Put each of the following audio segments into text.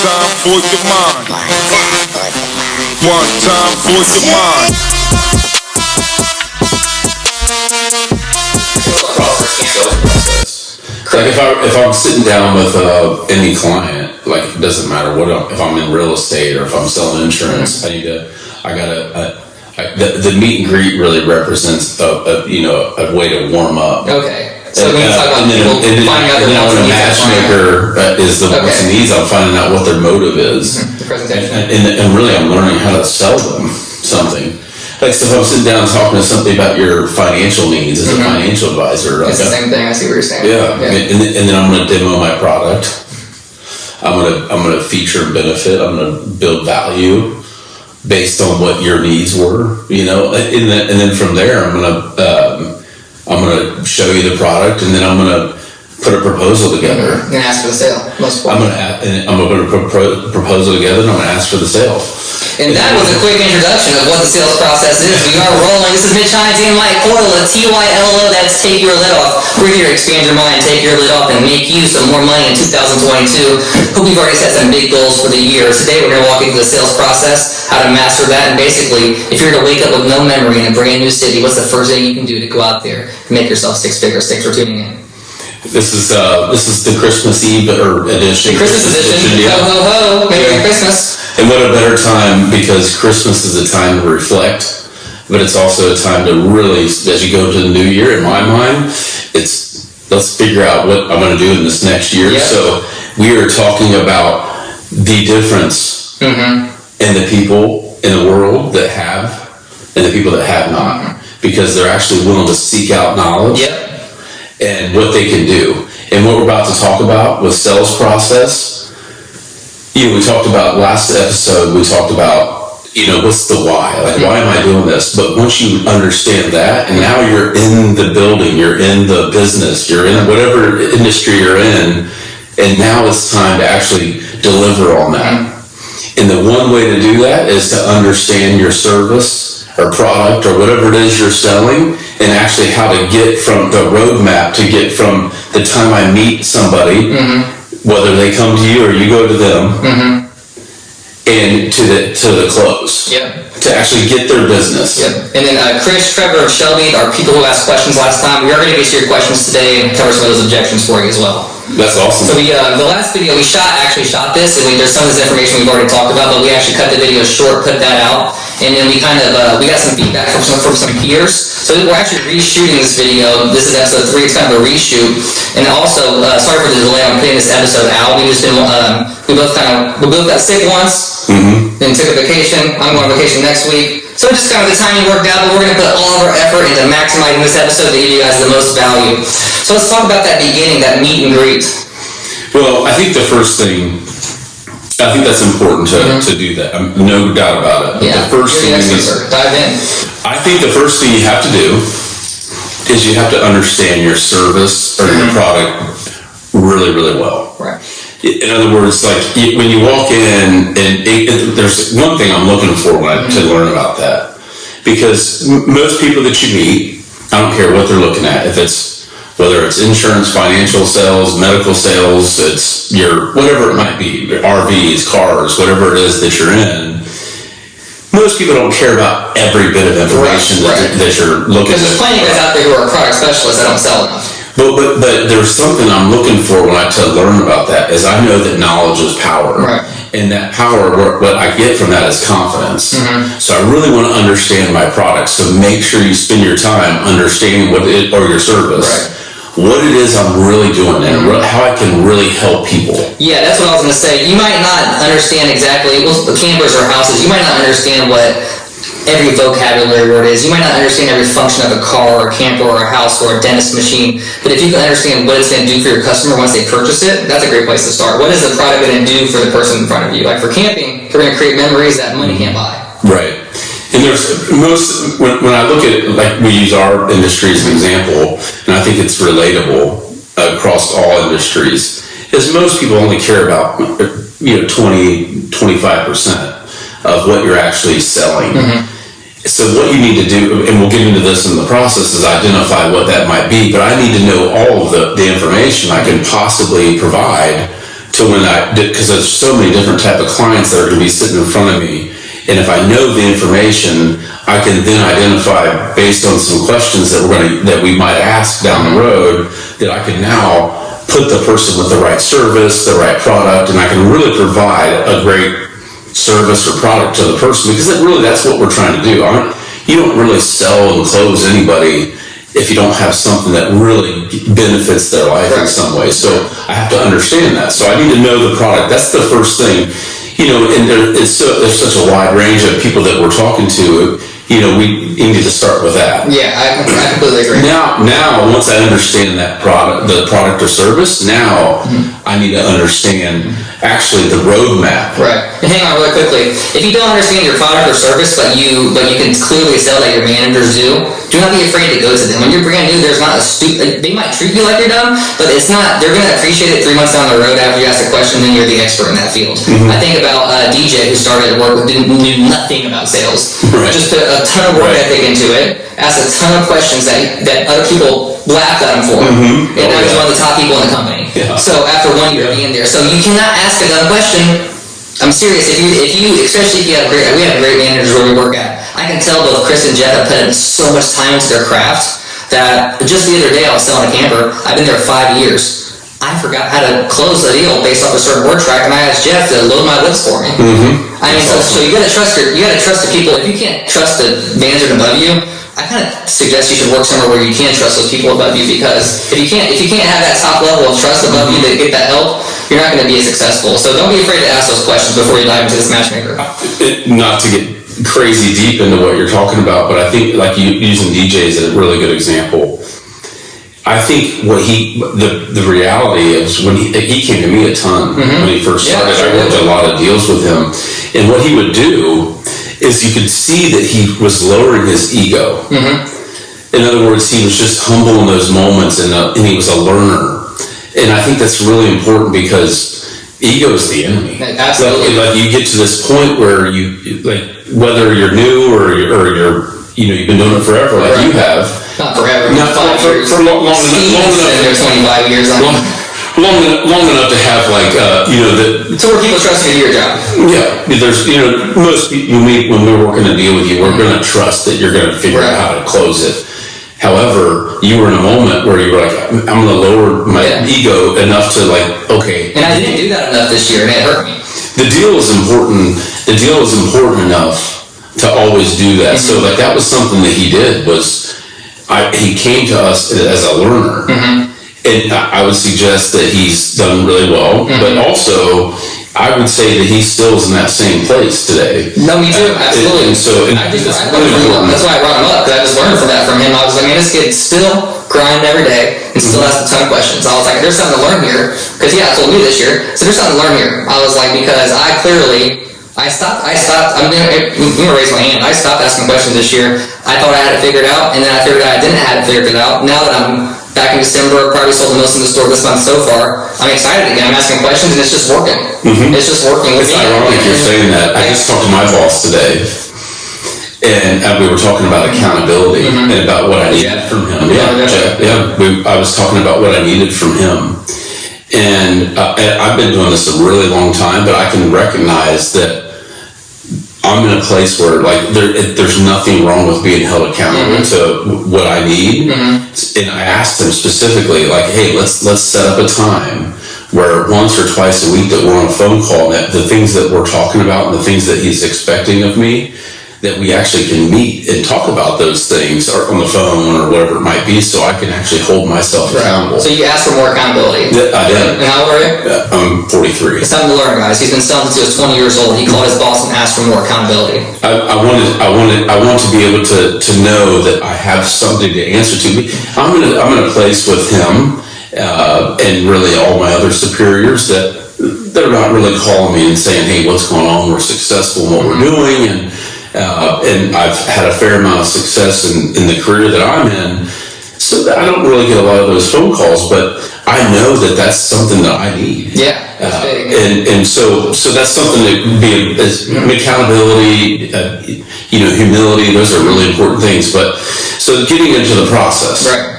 time for your mind. One time for your mind. Like if I'm sitting down with any client, like it doesn't matter if I'm in real estate or if I'm selling insurance, the meet and greet really represents a way to warm up. Okay. So when you talk about people finding out their wants and needs, matchmaker is the wants and needs. I'm finding out what their motive is. The presentation. And really I'm learning how to sell them something. Like, so if I'm sitting down talking to somebody about your financial needs as a financial advisor. It's the same thing. I see what you're saying. Yeah. And then I'm going to demo my product. I'm going to feature and benefit. I'm going to build value based on what your needs were, and then from there, I'm gonna show you the product, and then I'm gonna put a proposal together. And ask for the sale. I'm gonna put a proposal together, and I'm gonna ask for the sale. And that was a quick introduction of what the sales process is. We are rolling. This is Mitch Hines and Mike Coyle at TYLO. That's Take Your Lid Off. We're here to expand your mind, take your lid off, and make you some more money in 2022. Hope you've already set some big goals for the year. Today we're going to walk you through the sales process, how to master that, and basically, if you're going to wake up with no memory in a brand new city, what's the first thing you can do to go out there and make yourself six figures? Thanks for tuning in. This is the Christmas Eve edition. The Christmas edition. Yeah. Ho, ho, ho. Merry Christmas. And what a better time, because Christmas is a time to reflect, but it's also a time to really, as you go to the new year, in my mind, let's figure out what I'm going to do in this next year. Yep. So we are talking about the difference in the people in the world that have and the people that have not, because they're actually willing to seek out knowledge. Yep. And what they can do. And what we're about to talk about with sales process, we talked about last episode, we talked about, what's the why? Like, why am I doing this? But once you understand that, and now you're in the building, you're in the business, you're in whatever industry you're in, and now it's time to actually deliver on that. And the one way to do that is to understand your service or product or whatever it is you're selling, and actually how to get from the roadmap to get from the time I meet somebody, whether they come to you or you go to them, and to the close. Yep. To actually get their business. Yep. And then Chris, Trevor, and Shelby are people who asked questions last time. We are going to get to your questions today and cover some of those objections for you as well. That's awesome. So the last video we actually shot this, and there's some of this information we've already talked about, but we actually cut the video short, put that out, and then we got some feedback from some peers. So we're actually reshooting this video. This is episode 3. It's kind of a reshoot. And also, sorry for the delay on putting this episode out. We both got sick once, then took a vacation. I'm going on vacation next week. So just kind of the timing worked out, but we're going to put all of our effort into maximizing this episode to give you guys the most value. So let's talk about that beginning, that meet and greet. Well, I think that's important to do that. No doubt about it. Yeah, the first thing dive in. I think the first thing you have to do is you have to understand your service or your product really, really well. Right. In other words, like when you walk in, and there's one thing I'm looking for to learn about that, because most people that you meet, I don't care what they're looking at, whether it's insurance, financial sales, medical sales, it's your whatever it might be, RVs, cars, whatever it is that you're in. Most people don't care about every bit of information that you're looking at. Because there's plenty of guys out there who are product specialists that don't sell enough. But there's something I'm looking for when I learn about that, is I know that knowledge is power. Right. And that power, what I get from that is confidence. So I really want to understand my product. So make sure you spend your time understanding or your service. What it is I'm really doing and how I can really help people. Yeah, that's what I was going to say. You might not understand exactly, campers or houses, you might not understand what every vocabulary word is. You might not understand every function of a car or a camper or a house or a dentist machine, but if you can understand what it's going to do for your customer once they purchase it, that's a great place to start. What is the product going to do for the person in front of you? Like for camping, they're going to create memories that money can't buy. Right. And when I look at, like, we use our industry as an example, and I think it's relatable across all industries, is most people only care about 20-25% of what you're actually selling. So what you need to do, and we'll get into this in the process, is identify what that might be, but I need to know all of the information I can possibly provide to when I did, because there's so many different type of clients that are going to be sitting in front of me. And if I know the information, I can then identify based on some questions that we might ask down the road, that I can now put the person with the right service, the right product, and I can really provide a great service or product to the person, because that's what we're trying to do. You don't really sell and close anybody if you don't have something that really benefits their life in some way. So I have to understand that. So I need to know the product. That's the first thing. And there's such a wide range of people that we're talking to. We need to start with that. Yeah, I completely agree. Now, once I understand that the product or service, now I need to understand actually the roadmap. Right. And hang on really quickly. If you don't understand your product or service, but you can clearly tell that your managers do not be afraid to go to them. When you're brand new, there's not they might treat you like you're dumb, but it's not, they're going to appreciate it 3 months down the road after you ask a question, then you're the expert in that field. I think about DJ who started to work with, knew nothing about sales. Right. Just put a ton of work ethic into it, asked a ton of questions that other people laughed at him for, and now he's one of the top people in the company. Yeah. So after 1 year being there, so you cannot ask a dumb question. I'm serious. If you, especially if you have we have great managers where we work at. I can tell both Chris and Jeff have put in so much time into their craft that just the other day I was selling a camper. I've been there 5 years. I forgot how to close a deal based off a certain word track, and I asked Jeff to load my lips for me. I mean, so you gotta trust the people. If you can't trust the manager above you, I kind of suggest you should work somewhere where you can trust those people above you, because if you can't have that top level of trust above you to get that help, you're not going to be as successful. So don't be afraid to ask those questions before you dive into this matchmaker. Not to get crazy deep into what you're talking about, but I think like using DJ is a really good example. I think the reality is when he came to me a ton when he first started. I worked a lot of deals with him, and what he would do is you could see that he was lowering his ego. In other words, he was just humble in those moments, and he was a learner. And I think that's really important, because ego is the enemy. Absolutely. Like you get to this point where you like, whether you're new or you're you've been doing it forever, like you have. Not forever. Not for long enough. There 25 years. Long enough to have to where people trust you to do your job. Yeah, there's most people when we're working a deal with you, we're going to trust that you're going to figure out how to close it. However, you were in a moment where you were like, I'm going to lower my ego enough to okay. And I didn't do that enough this year, and it hurt me. The deal is important. The deal is important enough to always do that. So that was something that he did. He came to us as a learner. And I would suggest that he's done really well, but also I would say that he still is in that same place today. No, me too, absolutely. That's why I brought him up, because I just learned from him. I was like, man, this kid's still grinding every day and still asks a ton of questions. I was like, there's something to learn here, because I told me this year, so there's something to learn here. I was like, because I stopped, I'm gonna raise my hand. I stopped asking questions this year. I thought I had it figured out, and then I figured out I didn't have it figured out. Now that I'm back in December, probably sold the most in the store this month so far, I'm excited again. I'm asking questions, and it's just working. It's just working with me. It's ironic you're saying that. I just talked to my boss today, and we were talking about accountability and about what I needed from him. I was talking about what I needed from him. And I've been doing this a really long time, but I can recognize that I'm in a place where there's nothing wrong with being held accountable to what I need. And I asked him specifically, hey, let's set up a time where once or twice a week that we're on a phone call, and that the things that we're talking about and the things that he's expecting of me, that we actually can meet and talk about those things, or on the phone or whatever it might be, so I can actually hold myself accountable. So you asked for more accountability. I did. And how old are you? I'm 43. It's time to learn, guys. He's been selling since he was 20 years old. He called his boss and asked for more accountability. I want to be able to know that I have something to answer to. I'm in a place with him and really all my other superiors that they're not really calling me and saying, hey, what's going on? We're successful in what we're doing, and I've had a fair amount of success in the career that I'm in, so that I don't really get a lot of those phone calls, but I know that that's something that I need. Yeah, that's big. And so that's something that be accountability, humility. Those are really important things. But so getting into the process. Right.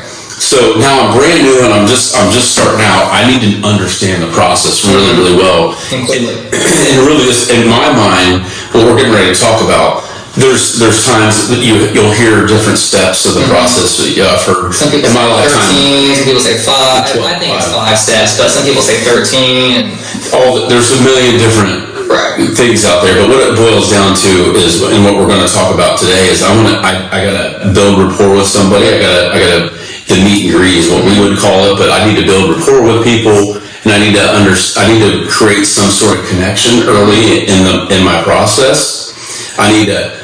So now I'm brand new and I'm just starting out. I need to understand the process really, really well. And really, in my mind, what we're getting ready to talk about, there's times that you'll hear different steps of the process. I've heard some people in my say lifetime. 13, some people say 5. I think it's 5 steps, but some people say 13. And There's a million different things out there, but what it boils down to is, and what we're going to talk about today is, I gotta build rapport with somebody. I gotta the meet and greet is what we would call it, but I need to build rapport with people, and I need to create some sort of connection early in my process. I need to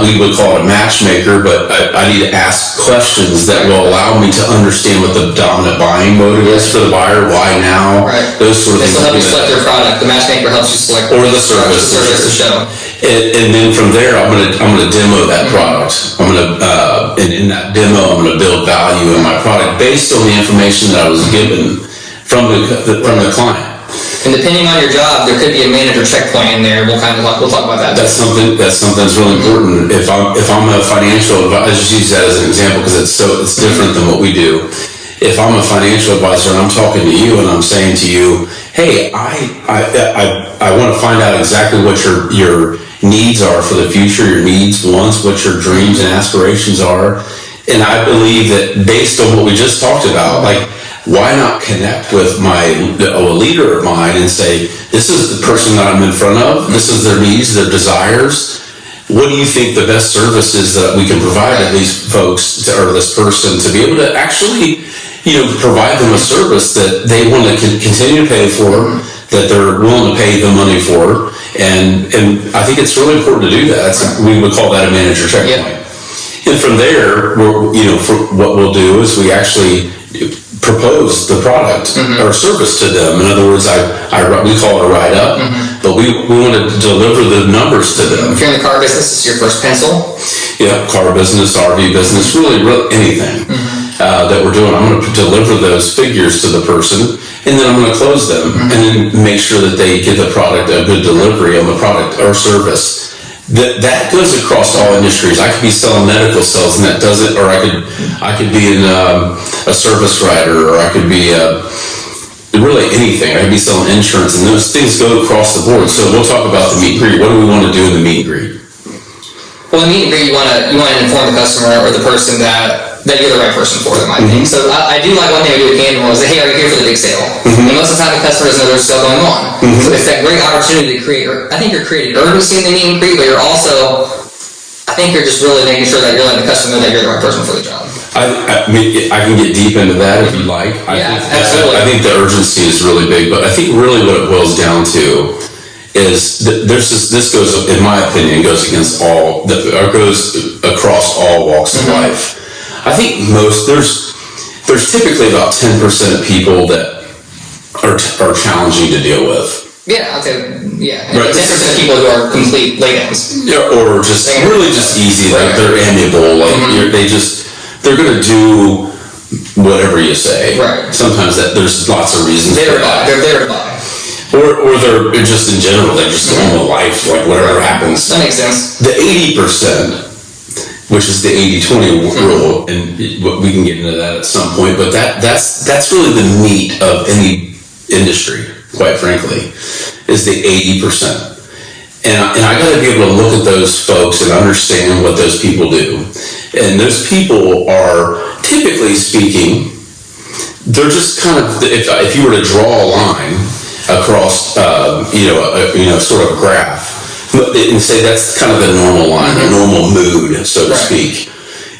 we would call it a matchmaker, but I need to ask questions that will allow me to understand what the dominant buying motive is for the buyer, why now, those sort of things. This will help you select your product. The matchmaker helps you select or the service to show. And then from there, I'm gonna demo that product. And in that demo, I'm gonna build value in my product based on the information that I was given from the client. And depending on your job, there could be a manager checkpoint in there. We'll talk about that. That's something that's really important. If I'm a financial advisor, I just use that as an example because it's different than what we do. If I'm a financial advisor and I'm talking to you and I'm saying to you, hey, I want to find out exactly what your needs are for the future, your needs, wants, what your dreams and aspirations are. And I believe that based on what we just talked about, like, why not connect with a leader of mine and say, this is the person that I'm in front of, this is their needs, their desires. What do you think the best service is that we can provide to these folks or this person to be able to actually, provide them a service that they want to continue to pay for, that they're willing to pay the money for. And I think it's really important to do that. We would call that a manager checkpoint. And from there, what we'll do is we actually propose the product or service to them. In other words, we call it a write-up, but we want to deliver the numbers to them. If you're in the car business, this is your first pencil. Yeah, car business, RV business, really anything that we're doing. I'm going to deliver those figures to the person, and then I'm going to close them, and then make sure that they get the product, a good delivery on the product or service. That goes across all industries. I could be selling medical sales, and that does it, or I could be in a service writer, or I could be really anything. I could be selling insurance, and those things go across the board. So we'll talk about the meet and greet. What do we want to do in the meet and greet? Well, in the meet and greet, you want to inform the customer or the person that you're the right person for them, I think. So I do like one thing we do with Camden was, hey, are you here for the big sale? And most of the time the customer doesn't know there's sale going on. So it's that great opportunity to create, I think you're creating urgency in the meet and greet, but you're also, I think you're just really making sure that you're letting the customer know that you're the right person for the job. I mean, I can get deep into that if you like. Absolutely. I think the urgency is really big, but I think really what it boils down to is this goes, in my opinion, goes across all walks of life. I think there's typically about 10% of people that are challenging to deal with. Yeah, I'd say, yeah. Right. 10% of people who are complete laydowns. Yeah, or just really just easy, like they're amiable, like they're going to do whatever you say. Right. Sometimes there's lots of reasons for that. They're there to buy. Or they're just in general, they're just going with life, like whatever happens. That makes sense. The 80%, which is the 80-20 rule, and we can get into that at some point, but that's really the meat of any industry, quite frankly, is the 80%. And I got to be able to look at those folks and understand what those people do. And those people are, typically speaking, they're just kind of, if you were to draw a line across, sort of a graph, and say that's kind of the normal line, the normal mood, so to speak.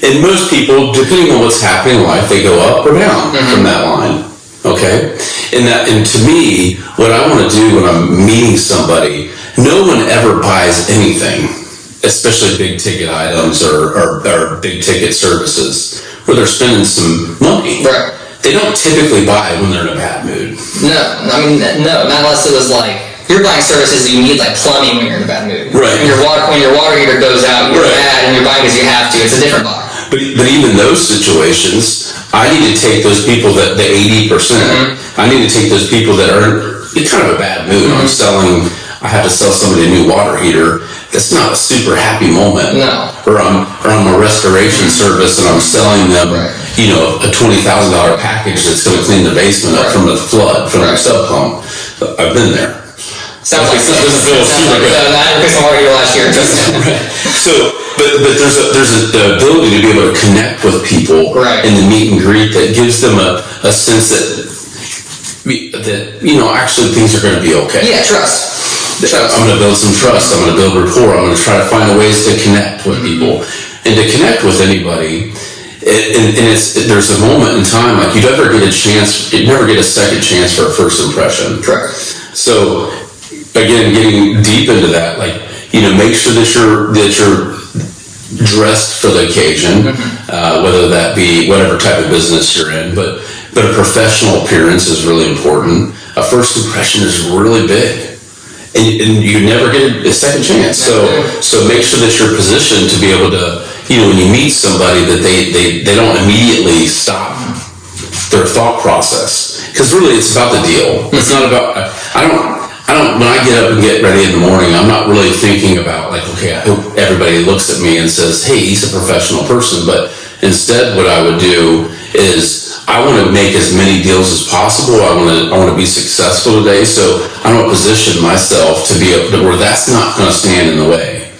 And most people, depending on what's happening in life, they go up or down from that line. Okay? And to me, what I want to do when I'm meeting somebody, no one ever buys anything, especially big ticket items or big ticket services, where they're spending some money. Right. They don't typically buy when they're in a bad mood. No, not unless it was like, you're buying services that you need, like plumbing, when you're in a bad mood. Right. When your water heater goes out, you're mad, and you're buying because you have to. It's a different buy. But even those situations, I need to take those people that the 80%. I need to take those people that are in kind of a bad mood. I have to sell somebody a new water heater. That's not a super happy moment. No. Or I'm a restoration service and I'm selling them a $20,000 package that's going to clean the basement up from the flood, from the sub pump. I've been there. Sounds like it doesn't feel super good. I had some already last year. So, but there's the ability to be able to connect with people in the meet and greet that gives them a sense that actually things are going to be okay. Yeah, trust. I'm going to build some trust. I'm going to build rapport. I'm going to try to find ways to connect with people, and to connect with anybody. There's a moment in time, like you never get a second chance for a first impression. Correct. So again, getting deep into that, like, make sure that you're dressed for the occasion, whether that be whatever type of business you're in, but a professional appearance is really important. A first impression is really big. And you never get a second chance. So make sure that you're positioned to be able to, when you meet somebody, that they don't immediately stop their thought process. Because really it's about the deal. It's not about, I don't, when I get up and get ready in the morning, I'm not really thinking about like, okay, I hope everybody looks at me and says, hey, he's a professional person. But instead what I would do is, I want to make as many deals as possible. I want to be successful today. So I want to position myself to be able to where that's not going to stand in the way.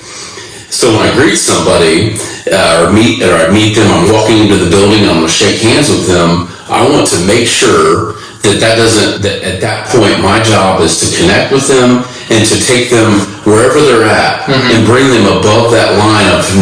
So when I greet somebody or I meet them, I'm walking into the building, I'm going to shake hands with them. I want to make sure that at that point, my job is to connect with them and to take them wherever they're at and bring them above that line of the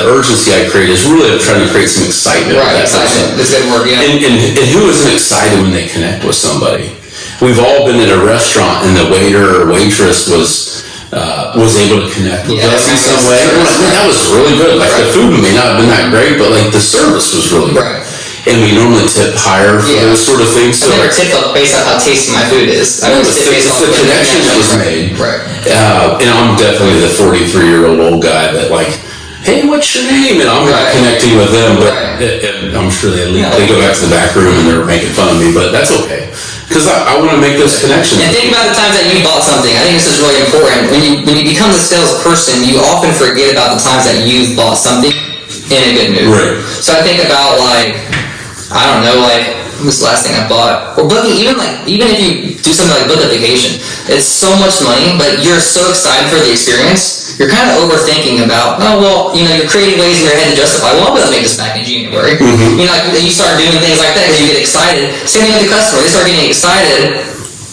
urgency I create is really trying to create some excitement. Right, excitement. That's a good word, yeah. And who isn't excited when they connect with somebody? We've all been at a restaurant and the waiter or waitress was able to connect with us in some way. That was really good. Like the food may not have been that great, but like the service was really good. Right. And we normally tip higher for those sort of things. So I never tip based on how tasty my food is. I always tip based on the connection that was made. Right. And I'm definitely the 43-year-old old guy that like, hey, what's your name? And I'm not connecting with them, but I'm sure they leave. They go back to the back room and they're making fun of me, but that's okay. Because I want to make those connections. And think about the times that you bought something. I think this is really important. When you become a salesperson, you often forget about the times that you've bought something in a good mood. Right. So I think about I don't know, what was the last thing I bought? Or booking, even if you do something like book a vacation, it's so much money, but you're so excited for the experience, you're kind of overthinking about, you're creating ways in your head to justify, well, I'll be able to make this back in January. You start doing things like that because you get excited. Same thing with the customer. They start getting excited.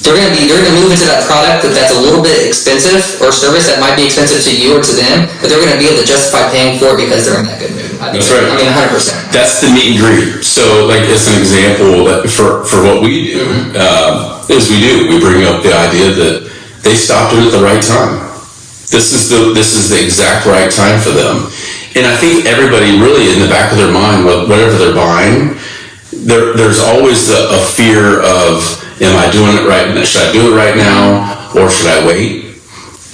They're going to move into that product that's a little bit expensive, or service that might be expensive to you or to them, but they're going to be able to justify paying for it because they're in that good mood. That's right. 100%. That's the meet and greet. So, as an example, for what we do, is we bring up the idea that they stopped it at the right time. This is the exact right time for them. And I think everybody really in the back of their mind, whatever they're buying, there's always a fear of, am I doing it right? Should I do it right now, or should I wait?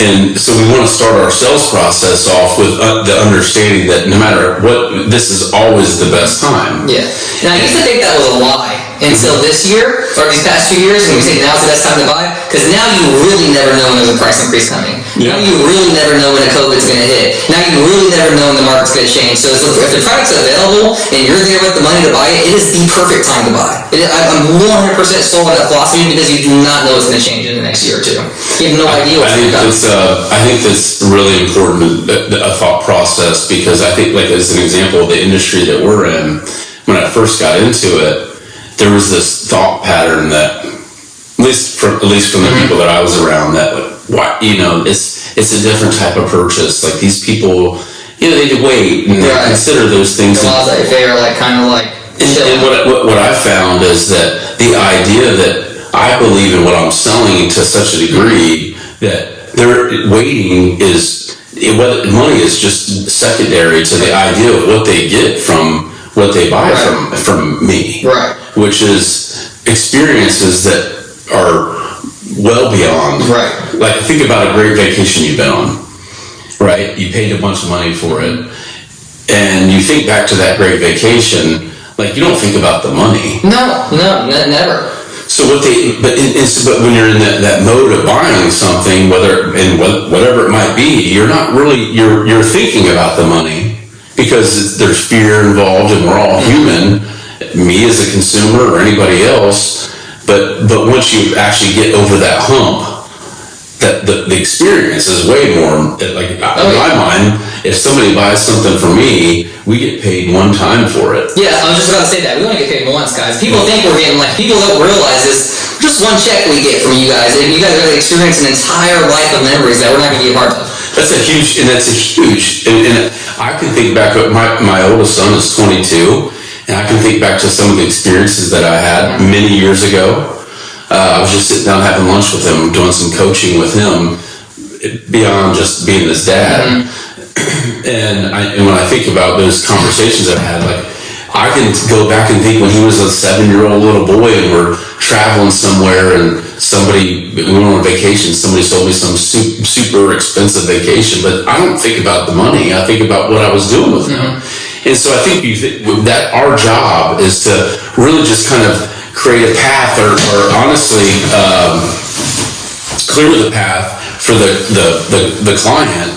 And so we want to start our sales process off with the understanding that no matter what, this is always the best time. Yeah. And I used to think that was a lie until this year, or these past 2 years, when we say now's the best time to buy, because now you really never know when there's a price increase coming. Yeah. Now you really never know when a COVID's going to hit. Now you really never know when the market's going to change. So if the product's available and you're there with the money to buy it, it is the perfect time to buy. I'm 100% sold on that philosophy because you do not know what's going to change in the next year or two. You have no idea what's going to come. I think that's really important, a thought process, because I think, as an example, the industry that we're in, when I first got into it, there was this thought pattern that, at least from the people that I was around, that it's a different type of purchase. Like these people, they wait and they consider those things. They're and what I found is that the idea that I believe in what I'm selling to such a degree that their waiting money is just secondary to the idea of what they get from what they buy from me. Right. Which is experiences that are well beyond. Right. Like, think about a great vacation you've been on, right? You paid a bunch of money for it, and you think back to that great vacation, you don't think about the money. No, never. So but when you're in that mode of buying something, whatever it might be, you're not really, you're thinking about the money, because there's fear involved, and we're all human, me as a consumer or anybody else. But once you actually get over that hump, that the experience is way more, like, in my mind, if somebody buys something from me, we get paid one time for it. Yeah, I was just about to say that. We only get paid once, guys. People think we're getting, like, people don't realize this. Just one check we get from you guys, and you guys are going to experience an entire life of memories that we're not going to be a part of. That's a huge, and I can think back, my oldest son is 22, and I can think back to some of the experiences that I had many years ago. I was just sitting down having lunch with him, doing some coaching with him, beyond just being his dad. And when I think about those conversations I've had, like, I can go back and think when he was a 7-year-old little boy and we're traveling somewhere and we went on vacation, somebody sold me some super expensive vacation, but I don't think about the money, I think about what I was doing with him. And so I think that our job is to really just kind of create a path or honestly clear the path for the client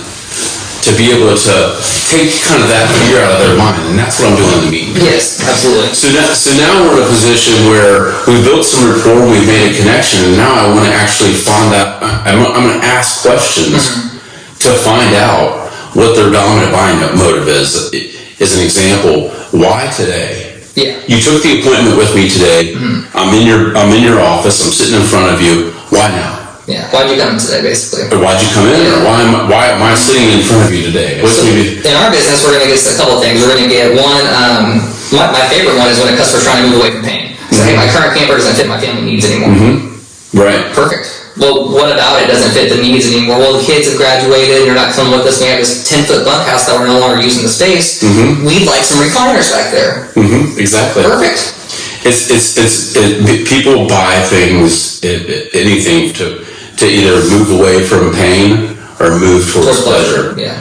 to be able to take kind of that fear out of their mind, and that's what I'm doing in the meeting. Yes, absolutely. So now we're in a position where we built some rapport, we've made a connection, and now I want to actually find out, I'm going to ask questions to find out what their dominant buying motive is. As an example, why today? Yeah. You took the appointment with me today. I'm in your office. I'm sitting in front of you. Why now? Yeah. Why'd you come in today, basically? Or why'd you come in? Or why am I sitting in front of you today? So in our business, we're going to get a couple of things. We're going to get one. My favorite one is when a customer's trying to move away from pain. So hey, my current camper doesn't fit my family needs anymore. Right. Perfect. Well, what about it doesn't fit the needs anymore? Well, the kids have graduated, you're not coming with us, we have this 10-foot bunkhouse that we're no longer using the space. We'd like some recliners back there. Exactly. Perfect. People buy things, anything to either move away from pain or move towards pleasure. Yeah.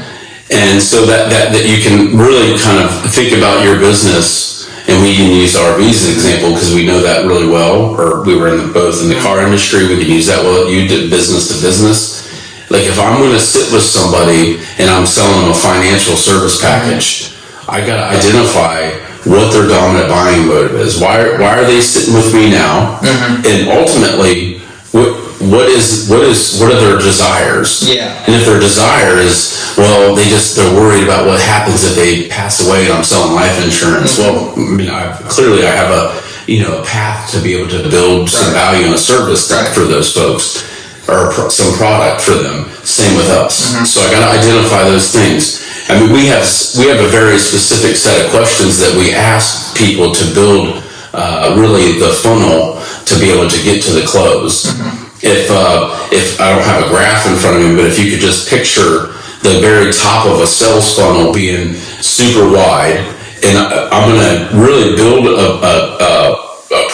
And so that you can really kind of think about your business. And we can use RVs as an example because we know that really well, or we were both in the car industry, we can use that well. You did business to business. Like if I'm going to sit with somebody and I'm selling them a financial service package, I got to identify what their dominant buying motive is. Why are they sitting with me now? And ultimately, what are their desires? Yeah. And if their desire is, well, they're worried about what happens if they pass away and I'm selling life insurance. Well, I have a path to be able to build some value and a service for those folks, or some product for them. Same with us. So I got to identify those things. I mean, we have a very specific set of questions that we ask people to build really the funnel to be able to get to the close. If I don't have a graph in front of me, but if you could just picture the very top of a sales funnel being super wide, and I'm going to really build a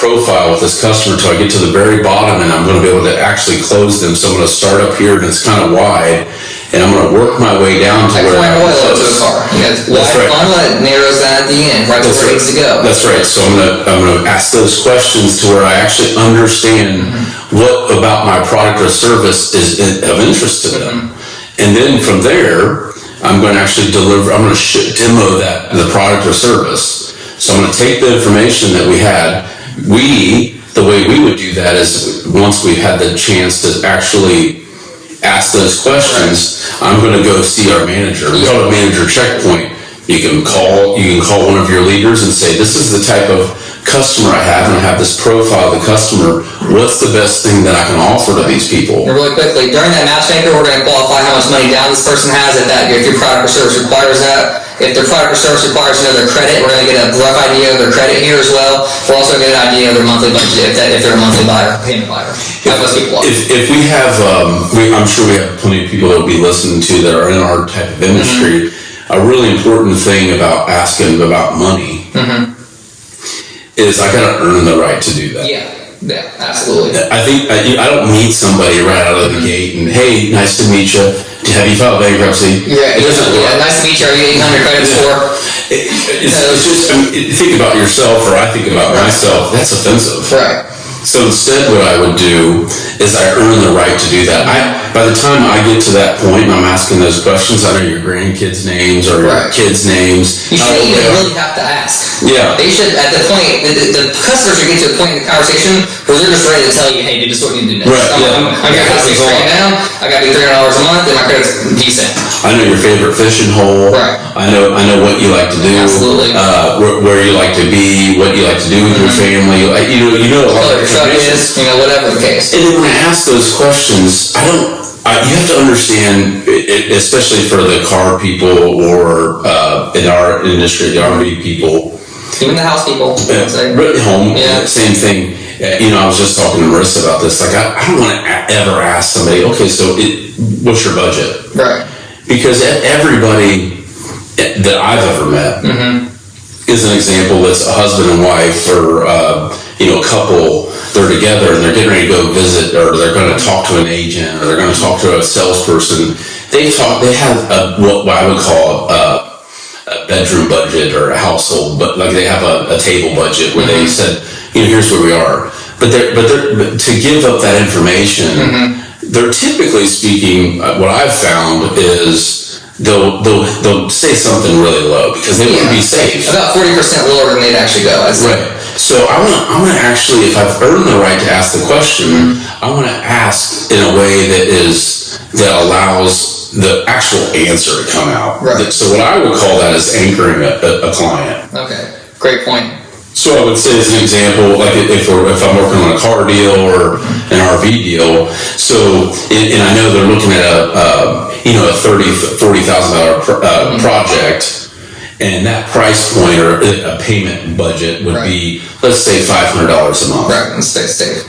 profile with this customer until I get to the very bottom, and I'm going to be able to actually close them. So I'm going to start up here, and it's kind of wide, and I'm going to work my way down to where I'm close. To the car. That's right. Funnel, it narrows that at the end, right where it needs to go. That's right. So I'm going to ask those questions to where I actually understand what about my product or service is of interest to them. And then from there, I'm going to actually demo the product or service. So I'm going to take the information that we had. The way we would do that is once we had the chance to actually ask those questions, I'm going to go see our manager. We call it manager checkpoint. You can call one of your leaders and say, this is the type of customer I have, and I have this profile of the customer. What's the best thing that I can offer to these people? And really quickly, during that matchmaker, we're going to qualify how much money down this person has, if your product or service requires that. If their product or service requires their credit, we're going to get a rough idea of their credit here as well. We'll also get an idea of their monthly budget if they're a monthly buyer, payment buyer. If we have, I'm sure we have plenty of people that will be listening to that are in our type of industry. A really important thing about asking about money is I got to earn the right to do that. Yeah, absolutely. I think I don't meet somebody right out of the gate and, hey, nice to meet you. Have you filed bankruptcy? It doesn't work. Nice to meet you. Are you 800 credit score? It's just, think about yourself, or I think about myself. That's offensive. Right. So instead what I would do is I earn the right to do that. By the time I get to that point and I'm asking those questions, I know your grandkids' names or your kids' names. You shouldn't even really have to ask. Yeah. They should, at the point, the customers should get to a point in the conversation where they're just ready to tell you, hey, dude, this is what you need to do next. Right, I'm going to put $6 grand down, I got to do $300 a month, and my credit's decent. I know your favorite fishing hole. Right. I know what you like to do. Absolutely. Where you like to be, what you like to do with your family. You know a lot of information. Whatever the case. And then when I ask those questions, you have to understand, especially for the car people or in our industry, the RV people. Even the house people. Home, same thing. I was just talking to Marissa about this. Like, I don't want to ever ask somebody, okay, so what's your budget? Right. Because everybody that I've ever met is an example that's a husband and wife or, a couple. They're together and they're getting ready to go visit, or they're going to talk to an agent, or they're going to talk to a salesperson. They have what I would call a bedroom budget or a household, but like they have a table budget where they said, here's where we are. But to give up that information, they're typically speaking. What I've found is they'll say something really low because they want to be safe. About 40% lower than they'd actually go. Right. So I want to actually, if I've earned the right to ask the question, I want to ask in a way that allows the actual answer to come out. Right. So what I would call that is anchoring a client. Okay. Great point. So I would say, as an example, like if I'm working on a car deal or an RV deal, so and I know they're looking at a $40,000 project. And that price point or a payment budget would be, let's say, $500 a month. Right, and stay safe.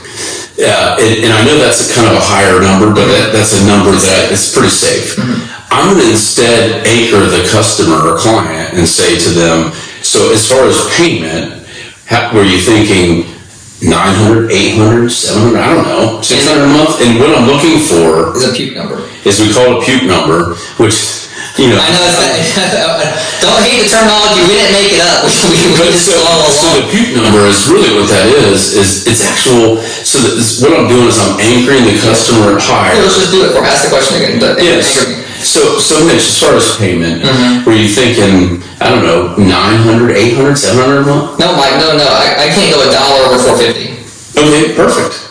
Yeah, and I know that's kind of a higher number, but that's a number that is pretty safe. I'm going to instead anchor the customer or client and say to them, so as far as payment, were you thinking $900, $800, $700, I don't know, $600 a month? And what I'm looking for is a puke number. Is we call it a puke number, which... I know don't hate the terminology. We didn't make it up. We just follow along. So the puke number is really what that is it's actual. So what I'm doing is I'm anchoring the customer higher. Let's just do it. Ask the question again. Yes. So Mitch, as far as payment, were you thinking, I don't know, $900, $800, $700 a month? No, Mike. No. I can't go $1 over $450. Okay, perfect.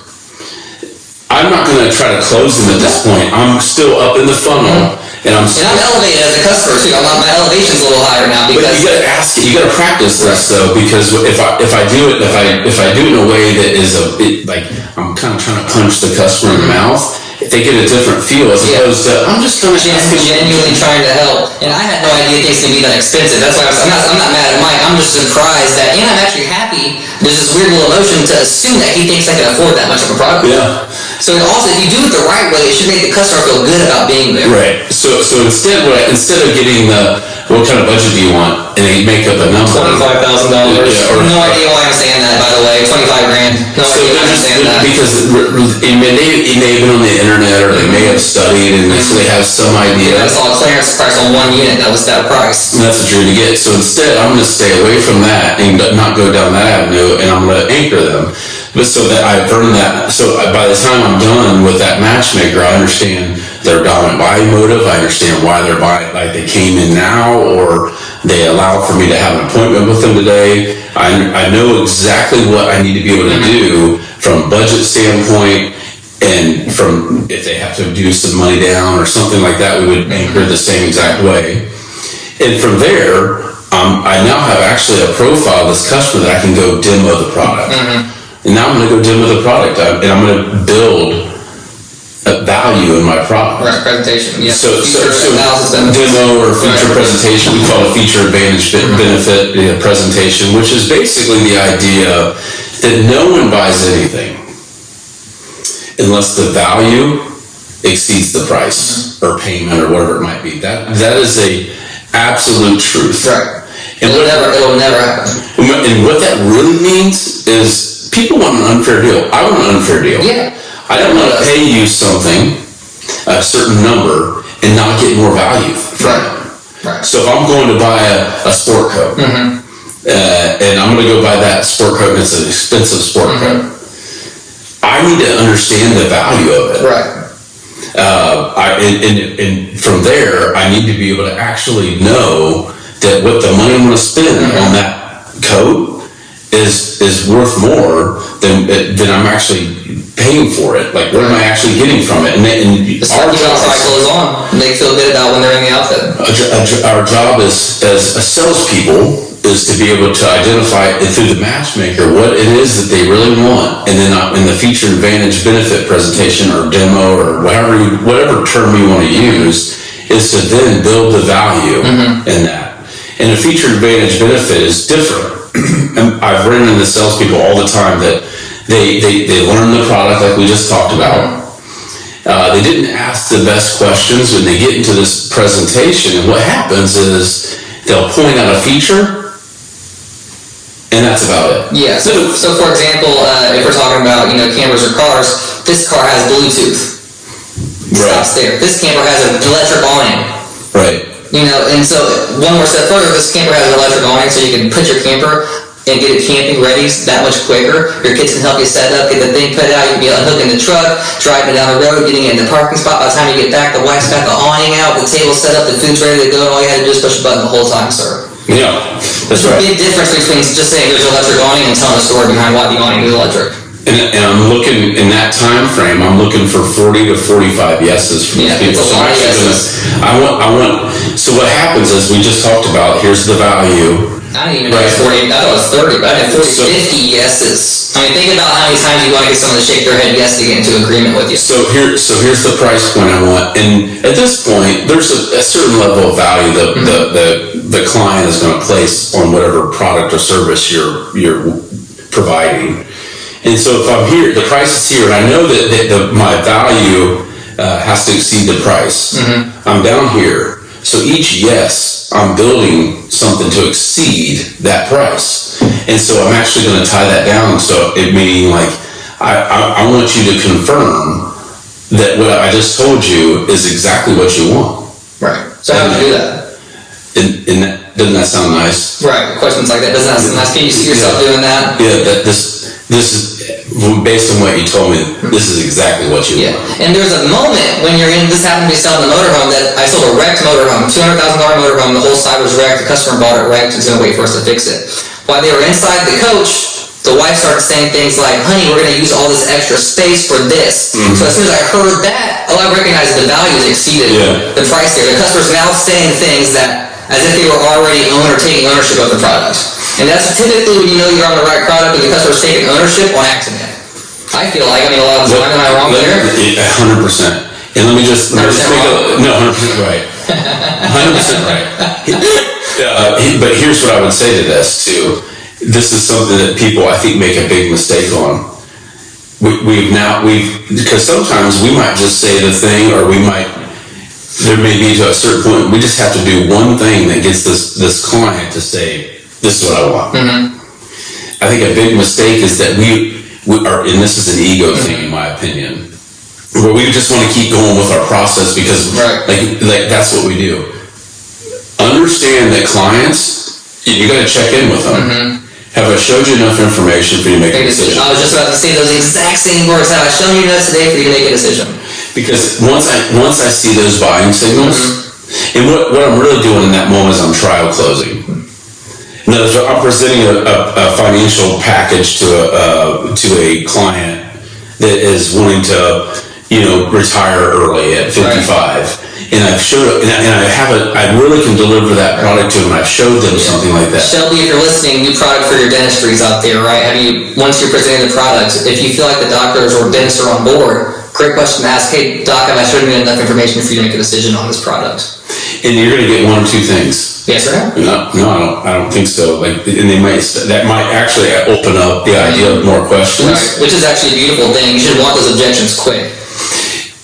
I'm not going to try to close them at this point. I'm still up in the funnel. And I'm elevated as a customer too. My elevation's a little higher now because. But you got to ask it. You got to practice this though, because if I do it in a way that is like I'm kind of trying to punch the customer in the mouth, they get a different feel as opposed to I'm just kind of genuinely trying to help. And I had no idea things can be that expensive. That's why I'm not mad at Mike. I'm just surprised that, and I'm actually happy. There's this weird little emotion to assume that he thinks I can afford that much of a product. Yeah. So also, if you do it the right way, it should make the customer feel good about being there. Right. So instead of getting what kind of budget do you want, and they make up a number. $25,000. No idea why I'm saying that, by the way. $25 grand. No idea why I'm saying that. Because it may have been on the internet, or they may have studied, and so they have some idea. I saw a clearance price on one unit that was that price. And that's what you're going to get. So instead, I'm going to stay away from that and not go down that avenue, and I'm going to anchor them. But so that I've earned that. So by the time I'm done with that matchmaker, I understand their dominant buying motive. I understand why they're buying, like they came in now, or they allow for me to have an appointment with them today. I know exactly what I need to be able to do from a budget standpoint, and from if they have to do some money down or something like that, we would anchor the same exact way. And from there, I now have actually a profile of this customer that I can go demo the product. And now I'm going to go demo the product, and I'm going to build a value in my product. Right, presentation. Yeah. So demo or feature presentation, we call it feature advantage benefit presentation, which is basically the idea that no one buys anything unless the value exceeds the price or payment or whatever it might be. That is a absolute truth. Right. And it'll never happen. And what that really means is people want an unfair deal. I want an unfair deal. Yeah. I don't want to pay you something, a certain number, and not get more value from it. Right. So if I'm going to buy a sport coat, and I'm going to go buy that sport coat, and it's an expensive sport coat, I need to understand the value of it. Right. And from there, I need to be able to actually know that what the money I'm going to spend on that coat is worth more than I'm actually paying for it. Like, what am I actually getting from it? And the cycle is on. And they feel good about when they're in the outfit. Our job as salespeople is to be able to identify through the matchmaker what it is that they really want, and then in the feature advantage benefit presentation or demo or whatever term you want to use, is to then build the value in that. And the feature advantage benefit is different. And I've run into salespeople all the time that they learn the product like we just talked about. They didn't ask the best questions when they get into this presentation, and what happens is they'll point out a feature, and that's about it. Yeah. So for example, if we're talking about campers or cars, this car has Bluetooth. Stops there. This camper has an electric awning. Right. And so one more step further, this camper has an electric awning, so you can put your camper and get it camping ready that much quicker. Your kids can help you set up, get the thing put out. You can be unhooking the truck, driving down the road, getting it in the parking spot. By the time you get back, the wife's got the awning out, the table's set up, the food's ready to go, and all you had to do is push a button the whole time, sir. Yeah, that's right. There's a big difference between just saying there's an electric awning and telling a story behind why the awning is electric. And I'm looking, in that time frame, I'm looking for 40 to 45 yeses from these people. It's a lot of yeses. So what happens is, we just talked about, here's the value. I didn't even know it was 40, I thought it was 30, but I had 50 yeses. I mean, think about how many times you want to get someone to shake their head yes to get into agreement with you. So here's the price point I want. And at this point, there's a certain level of value that the client is going to place on whatever product or service you're providing. And so if I'm here, the price is here, and I know that my value has to exceed the price. I'm down here. So each yes, I'm building something to exceed that price. And so I'm actually going to tie that down. So it meaning, like, I want you to confirm that what I just told you is exactly what you want. Right. So how do you do that? And that, doesn't that sound nice? Right. Questions like that. Doesn't that sound nice? Can you see yourself doing that? Yeah. This is, based on what you told me, this is exactly what you want. And there's a moment when you're in, this happened to be selling the motorhome, that I sold a wrecked motorhome, $200,000 motorhome, the whole side was wrecked, the customer bought it wrecked, he's going to wait for us to fix it. While they were inside the coach, the wife started saying things like, honey, we're going to use all this extra space for this. So as soon as I heard that, I recognized the value has exceeded the price there. The customer's now saying things that, as if they were already taking ownership of the product. And that's typically when you know you're on the right product, and the customer's taking ownership on accident. I feel like, a lot of the time, am I wrong there? 100%. And let me just make 100% right. 100% right. But here's what I would say to this too. This is something that people, I think, make a big mistake on. Because sometimes we might just say the thing, or there may be to a certain point, we just have to do one thing that gets this client to say, this is what I want. I think a big mistake is that we are, and this is an ego thing in my opinion, where we just want to keep going with our process because like that's what we do. Understand that clients, you got to check in with them. Have I showed you enough information for you to make a decision? I was just about to say those exact same words. Have I shown you enough today for you to make a decision? Because once I see those buying signals, and what I'm really doing in that moment is I'm trial closing. In other words, I'm presenting a financial package to a client that is wanting to, retire early at 55. And I've showed, and I really can deliver that product to them. I've showed them something like that. Shelby, if you're listening, new product for your dentistries out there, right? Once you're presenting the product, if you feel like the doctors or dentists are on board, great question to ask. Hey, doc, have I showed you enough information for you to make a decision on this product? And you're going to get one or two things. Yes, sir. No, I don't think so. And that might actually open up the idea of more questions. Right. Which is actually a beautiful thing. You should want those objections quick.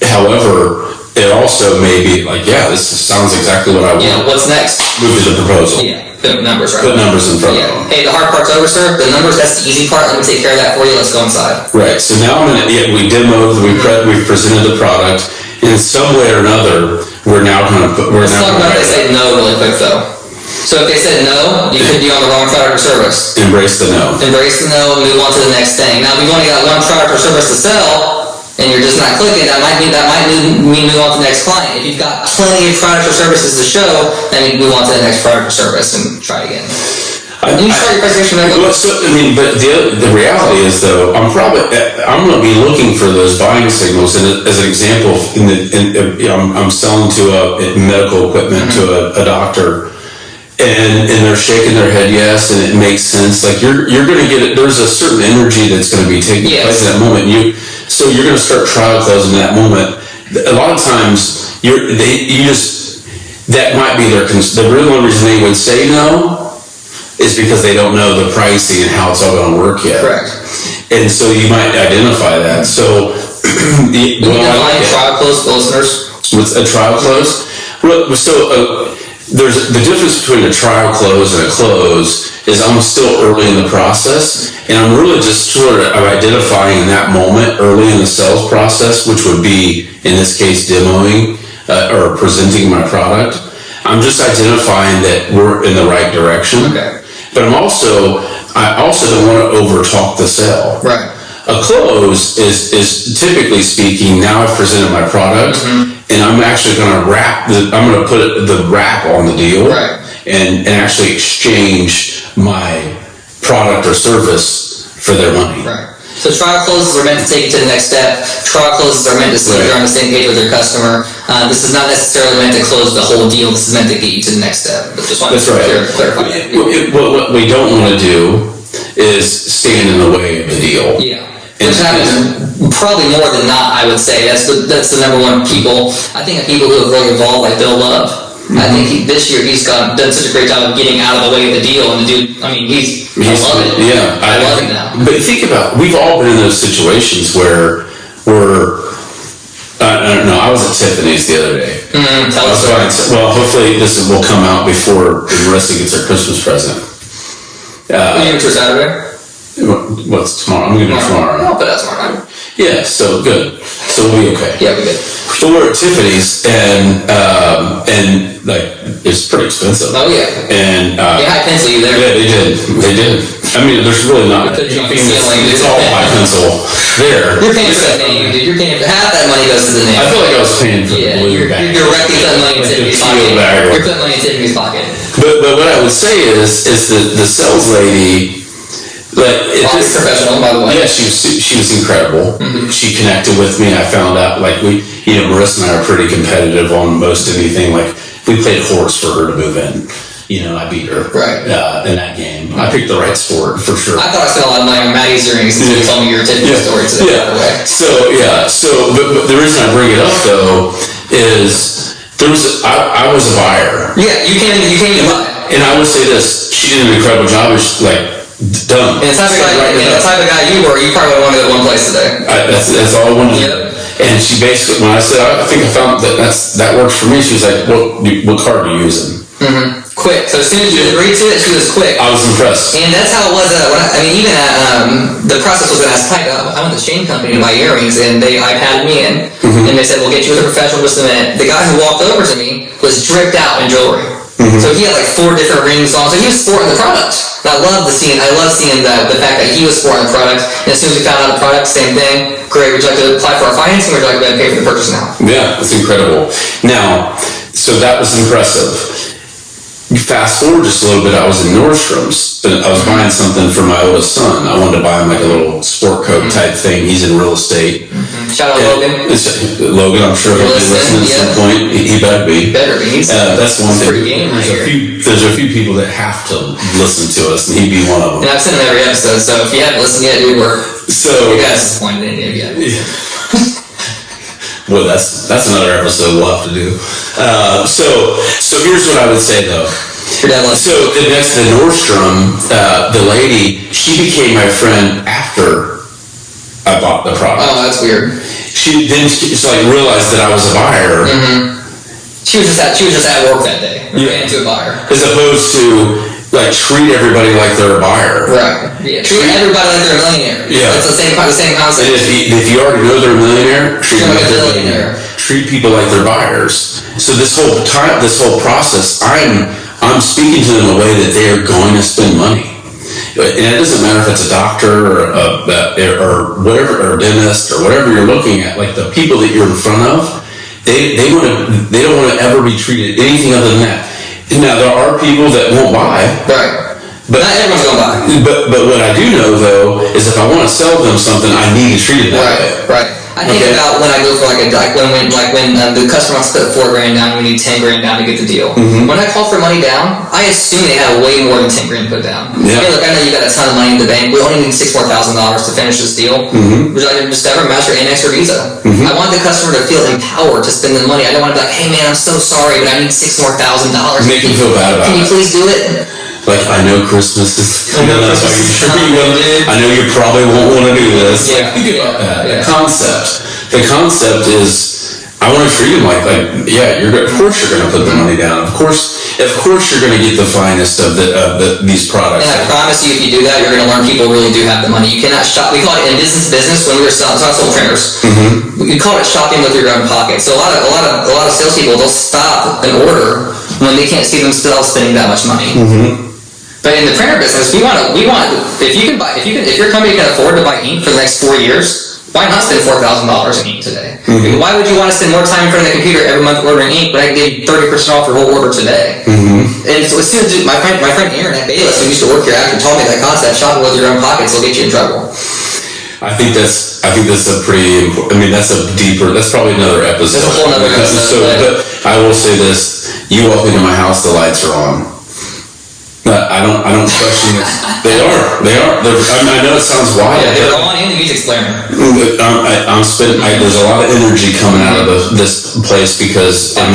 However, it also may be like, this sounds exactly what I want. Yeah, what's next? Move to the proposal. Yeah, put numbers right. Put numbers in front of them. Hey, the hard part's over, sir. The numbers, that's the easy part. Let me take care of that for you. Let's go inside. Right. So now we demoed, we've presented the product, and in some way or another, we're now going to... Let's talk about they say no really quick, though. So if they said no, you could be on the wrong product or service. Embrace the no. Embrace the no and move on to the next thing. Now, if you've only got one product or service to sell, and you're just not clicking, that might mean move on to the next client. If you've got plenty of products or services to show, then you move on to the next product or service and try again. You start your presentation back up. But the reality is, though, I'm going to be looking for those buying signals. And as an example, I'm selling to a medical equipment to a doctor, and they're shaking their head yes, and it makes sense. Like you're going to get it. There's a certain energy that's going to be taking place in that moment. So you're going to start trial closing that moment. A lot of times, that might be the real only reason they would say no is because they don't know the pricing and how it's all going to work yet. Correct. And so you might identify that. So, trial close, listeners. What's a trial close? There's the difference between a trial close and a close is I'm still early in the process, and I'm really just sort of identifying in that moment early in the sales process, which would be, in this case, demoing or presenting my product. I'm just identifying that we're in the right direction. Okay. But I also don't want to overtalk the sale. Right. A close is typically speaking, now I've presented my product, and I'm actually going to I'm going to put the wrap on the deal, right, and actually exchange my product or service for their money. Right. So trial closes are meant to take you to the next step. Trial closes are meant to see if you're on the same page with your customer. This is not necessarily meant to close the whole deal. This is meant to get you to the next step. But just wanted to clarify that. What we don't want to do is stand in the way of the deal. Yeah. Which happens probably more than not, I would say. That's the number one people. I think of people who have really evolved, like Bill Love. I think this year he's done such a great job of getting out of the way of the deal, and the dude, I mean, I love it. Yeah, I love it now. But think about, we've all been in those situations where I don't know. I was at Tiffany's the other day. Tell us about it. Well, hopefully this will come out before Marissa gets her Christmas present. Are you for Saturday? What's tomorrow? I'm going to do tomorrow. I'll put that tomorrow night. Yeah, so good. So we'll be okay. Yeah, we're good. So we're at Tiffany's, and like it's pretty expensive. Oh yeah. And high pencil you there. Yeah, they did. I mean, there's really not. It's all high pencil there. You're paying for that name, dude. You're paying for half that money goes to the name. I feel like I was paying for the blue bag. You're directly putting money in Tiffany's pocket. You're putting money in Tiffany's pocket. But what I would say is the sales lady. But professional, by the way. Yeah, she was incredible. Mm-hmm. She connected with me. I found out, like, Marissa and I are pretty competitive on most anything. Like, we played horse for her to move in. I beat her in that game. I picked the right sport for sure. I thought I spent a lot of money on Maddie's earrings until you told me your Tiffany story today. By the way. But the reason I bring it up though is I was a buyer. Yeah, you came to buy. And I would say this: she did an incredible job. Done. And the type of guy you were, you probably would want to go to one place today. That's all I wanted. Yep. And she basically, when I said, I think I found that works for me, she was like, what card are you using? Mm-hmm. Quick. So as soon as you agreed to it, she was quick. I was impressed. And that's how it was. Even at the process was that I went to the chain company to buy earrings, and they iPadded me in, and they said, "We'll get you with a professional in just a minute." The guy who walked over to me was dripped out in jewelry. Mm-hmm. So he had like 4 different rings on. So he was sporting the product. And I love seeing the fact that he was sporting the product. And as soon as we found out the product, same thing. Great. Would you like to apply for our financing, or would you like to pay for the purchase now? Yeah, it's incredible. Now, so that was impressive. You fast forward just a little bit, I was in Nordstrom's, and I was buying something for my oldest son. I wanted to buy him like a little sport coat type thing. He's in real estate. Shout out Logan. Logan, I'm sure he'll be listening at some point. He better be. That's one thing. There's a few people that have to listen to us, and he'd be one of them. And I've seen him every episode, so if you haven't listened yet, dude, you guys disappointed in you yet. Yeah. Well, that's another episode we'll have to do. So here's what I would say though. So next to Nordstrom, the lady, she became my friend after I bought the product. Oh, that's weird. She realized that I was a buyer. Mm-hmm. She was just at work that day. Ran into a buyer. As opposed to treat everybody like they're a buyer. Right. Yeah. Treat everybody like they're a millionaire. Yeah. It's the same concept. And if you already know they're a millionaire, treat them like they're a billionaire. Treat people like they're buyers. So this whole process, I'm speaking to them in a way that they are going to spend money. And it doesn't matter if it's a doctor or whatever, or a dentist or whatever you're looking at. Like the people that you're in front of, they don't want to ever be treated anything other than that. Now there are people that won't buy, Right. but Not everyone's gonna buy. But what I do know though is if I want to sell them something, I need to treat it that way. Right. I think about when I go for when the customer wants to put $4,000 down, we need $10,000 down to get the deal. Mm-hmm. When I call for money down, I assume they have way more than $10,000 put down. Yeah. Hey, look, I know you got a ton of money in the bank. We only need $6,000 more to finish this deal. Mm-hmm. Would you like to Discover, Master, Amex, or Visa? Mm-hmm. I want the customer to feel empowered to spend the money. I don't want to be like, hey man, I'm so sorry, but I need $6,000 more. Make them feel bad about Can you it. please do it? Like, I know Christmas is. I know Christmas is coming. I know you probably won't want to do this. Yeah. Like, think about that. Yeah. The concept is, I want to treat them like yeah, of course you're going to put the money down. Of course you're going to get the finest of these products. And I promise you, if you do that, you're going to learn people really do have the money. You cannot shop. We call it in business when we were selling. So I sold printers. Mm-hmm. We call it shopping with your own pocket. So a lot of salespeople, they'll stop an order when they can't see themselves spending that much money. Mm-hmm. But in the printer business, we want if your company can afford to buy ink for the next 4 years, why not spend $4,000 in ink today? Mm-hmm. Why would you want to spend more time in front of the computer every month ordering ink when I can get 30% off your whole order today? Mm-hmm. And so as soon as my friend Aaron at Bayless, who used to work here after, told me that concept, shopping with your own pockets will get you in trouble. I think that's a pretty important. I mean, that's probably another episode. That's a whole nother episode. But I will say this: you walk into my house, the lights are on. But I don't question this. They are. I know it sounds wild. Yeah, they're on in the music's blaring. I'm spending. There's a lot of energy coming out of this place because I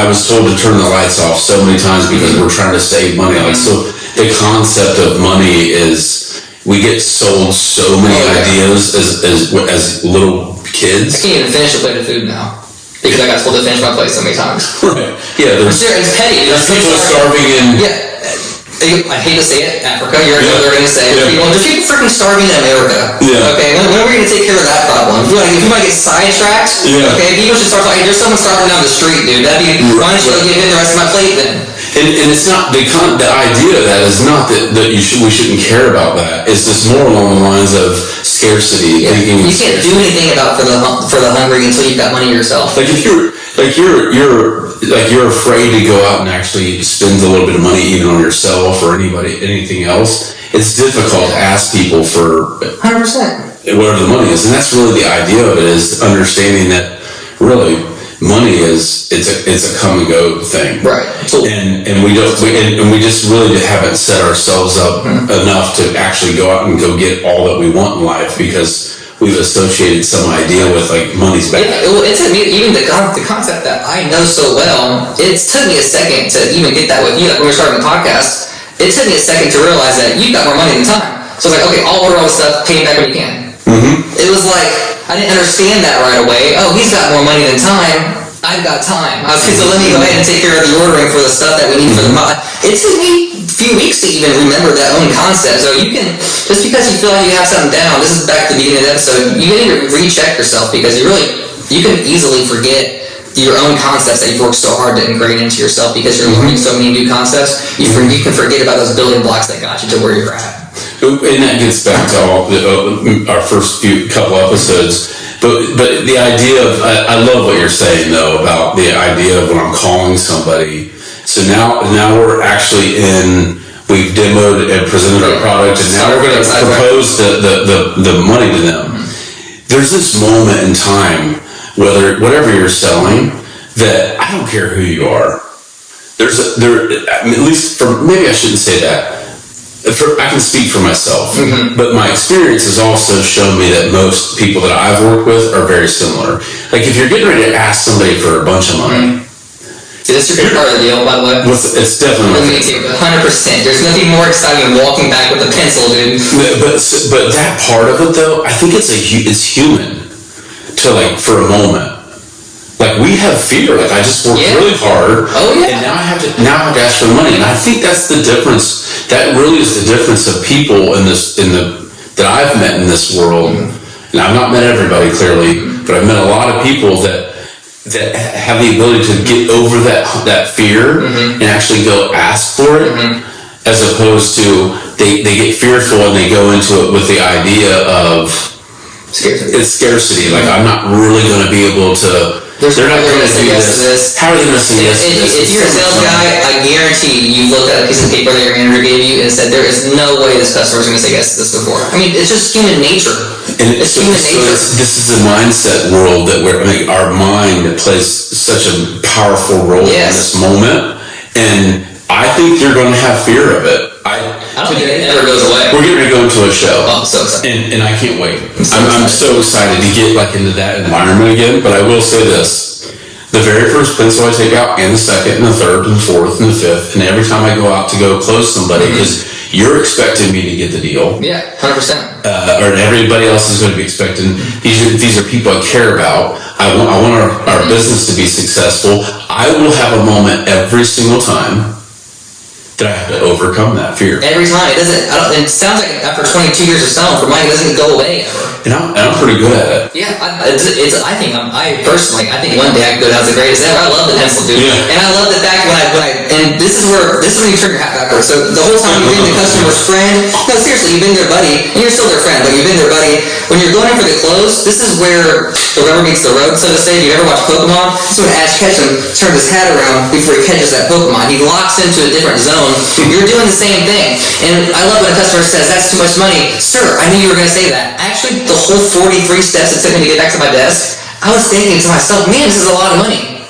was told to turn the lights off so many times because we're trying to save money. Like, so the concept of money is we get sold so many ideas as little kids. I can't even finish a plate of food now. Because I got told to finish my plate so many times. Right. Yeah, it's petty. There's people starving in. Yeah. I hate to say it, Africa. You're going to say it. Yeah. There's people freaking starving in America. Yeah. Okay. When are we going to take care of that problem? If you want to get sidetracked, okay, people should start talking. There's someone starving down the street, dude. Why don't you go give in the rest of my plate then? And it's not the idea of that is not that we shouldn't care about that. It's just more along the lines of scarcity. Yeah. You can't do anything about for the hungry until you've got money yourself. Like if you're afraid to go out and actually spend a little bit of money even on yourself or anything else, it's difficult to ask people for 100% whatever the money is. And that's really the idea of it, is understanding that really money is it's a come and go thing, right? And we just really haven't set ourselves up enough to actually go out and go get all that we want in life because we've associated some idea with like money's bad. It took me even the concept that I know so well. It took me a second to even get that with you. Like when we were starting the podcast, it took me a second to realize that you've got more money than time. So I was like, okay, I'll order all this stuff, pay me back when you can. Mm-hmm. It was like I didn't understand that right away. Oh, he's got more money than time. I've got time. So let me go ahead and take care of the ordering for the stuff that we need for the month. It took me a few weeks to even remember that own concept. So you can, just because you feel like you have something down, this is back to the beginning of the episode, you need to recheck yourself because you can easily forget your own concepts that you've worked so hard to ingrain into yourself because you're learning so many new concepts. You can forget about those building blocks that got you to where you're at. And that gets back to our first couple episodes. But the idea of, I love what you're saying though about the idea of when I'm calling somebody. So now we're actually we've demoed and presented our product, and now we're going to propose the money to them. There's this moment in time, whatever you're selling, that I don't care who you are. At least maybe I shouldn't say that. I can speak for myself, but my experience has also shown me that most people that I've worked with are very similar. Like if you're getting ready to ask somebody for a bunch of money. See, that's your favorite part of the deal, by the way. It's definitely me too, 100%. There's nothing more exciting than walking back with a pencil, dude. But that part of it, though, I think it's human to for a moment. Like we have fear. Like I just worked really hard. Oh yeah. And now I have to ask for money. And I think that's the difference. That really is the difference of people that I've met in this world. And I've not met everybody clearly, but I've met a lot of people that that have the ability to get over that fear and actually go ask for it, as opposed to they get fearful and they go into it with the idea of scarcity. Like, I'm not really going to be able to. They're not going to say yes to this. How are they going to say yes to this? If you're a sales guy, I guarantee you looked at a piece of paper that your manager gave you and said, there is no way this customer is going to say yes to this before. I mean, it's just human nature. It's human nature. This is a mindset world that our mind plays such a powerful role in this moment. And I think you're going to have fear of it. I don't think it ever goes away. We're getting to go into a show. Oh, I'm so excited. And I can't wait. I'm so excited to get into that environment again. But I will say this. The very first pencil I take out, and the second, and the third, and the fourth, and the fifth, and every time I go out to go close somebody, because you're expecting me to get the deal. Yeah, 100%. Or everybody else is going to be expecting. These are people I care about. I want our business to be successful. I will have a moment every single time that I have to overcome that fear. Every time. It sounds like after 22 years of selling for money, it doesn't go away ever. And I'm pretty good at it. Yeah, I think one day I could go down as the greatest ever. I love the pencil, dude. Yeah. And I love the fact and this is when you turn your hat backwards. So the whole time you've been the customer's friend. No, seriously, you've been their buddy, and you're still their friend, but you've been their buddy. When you're going in for the close, this is where the rubber meets the road, so to say. If you ever watch Pokemon, so when Ash Ketchum turns his hat around before he catches that Pokemon, he locks into a different zone. You're doing the same thing. And I love when a customer says, that's too much money. Sir, I knew you were going to say that. Actually, the whole 43 steps it took me to get back to my desk, I was thinking to myself, man, this is a lot of money.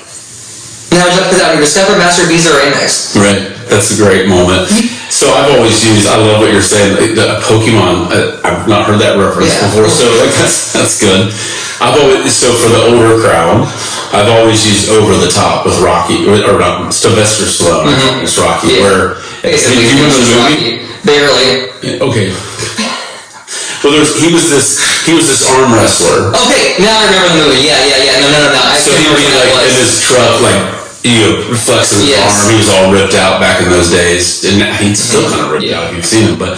Now just put out your Discover, Master, Visa, or Amex. Right. That's a great moment. So I've always used, I love what you're saying, Pokemon. I've not heard that reference before, so that's good. So for the older crowd, I've always used Over the Top with Rocky, or not, Sylvester Stallone. It's Rocky, where did you remember the movie? Barely. Okay. Well, he was this arm wrestler. Okay, now I remember the movie. Yeah. No. So he would be in his truck, flexing his arm. He was all ripped out back in those days, and he's still kind of ripped out if you've seen him. But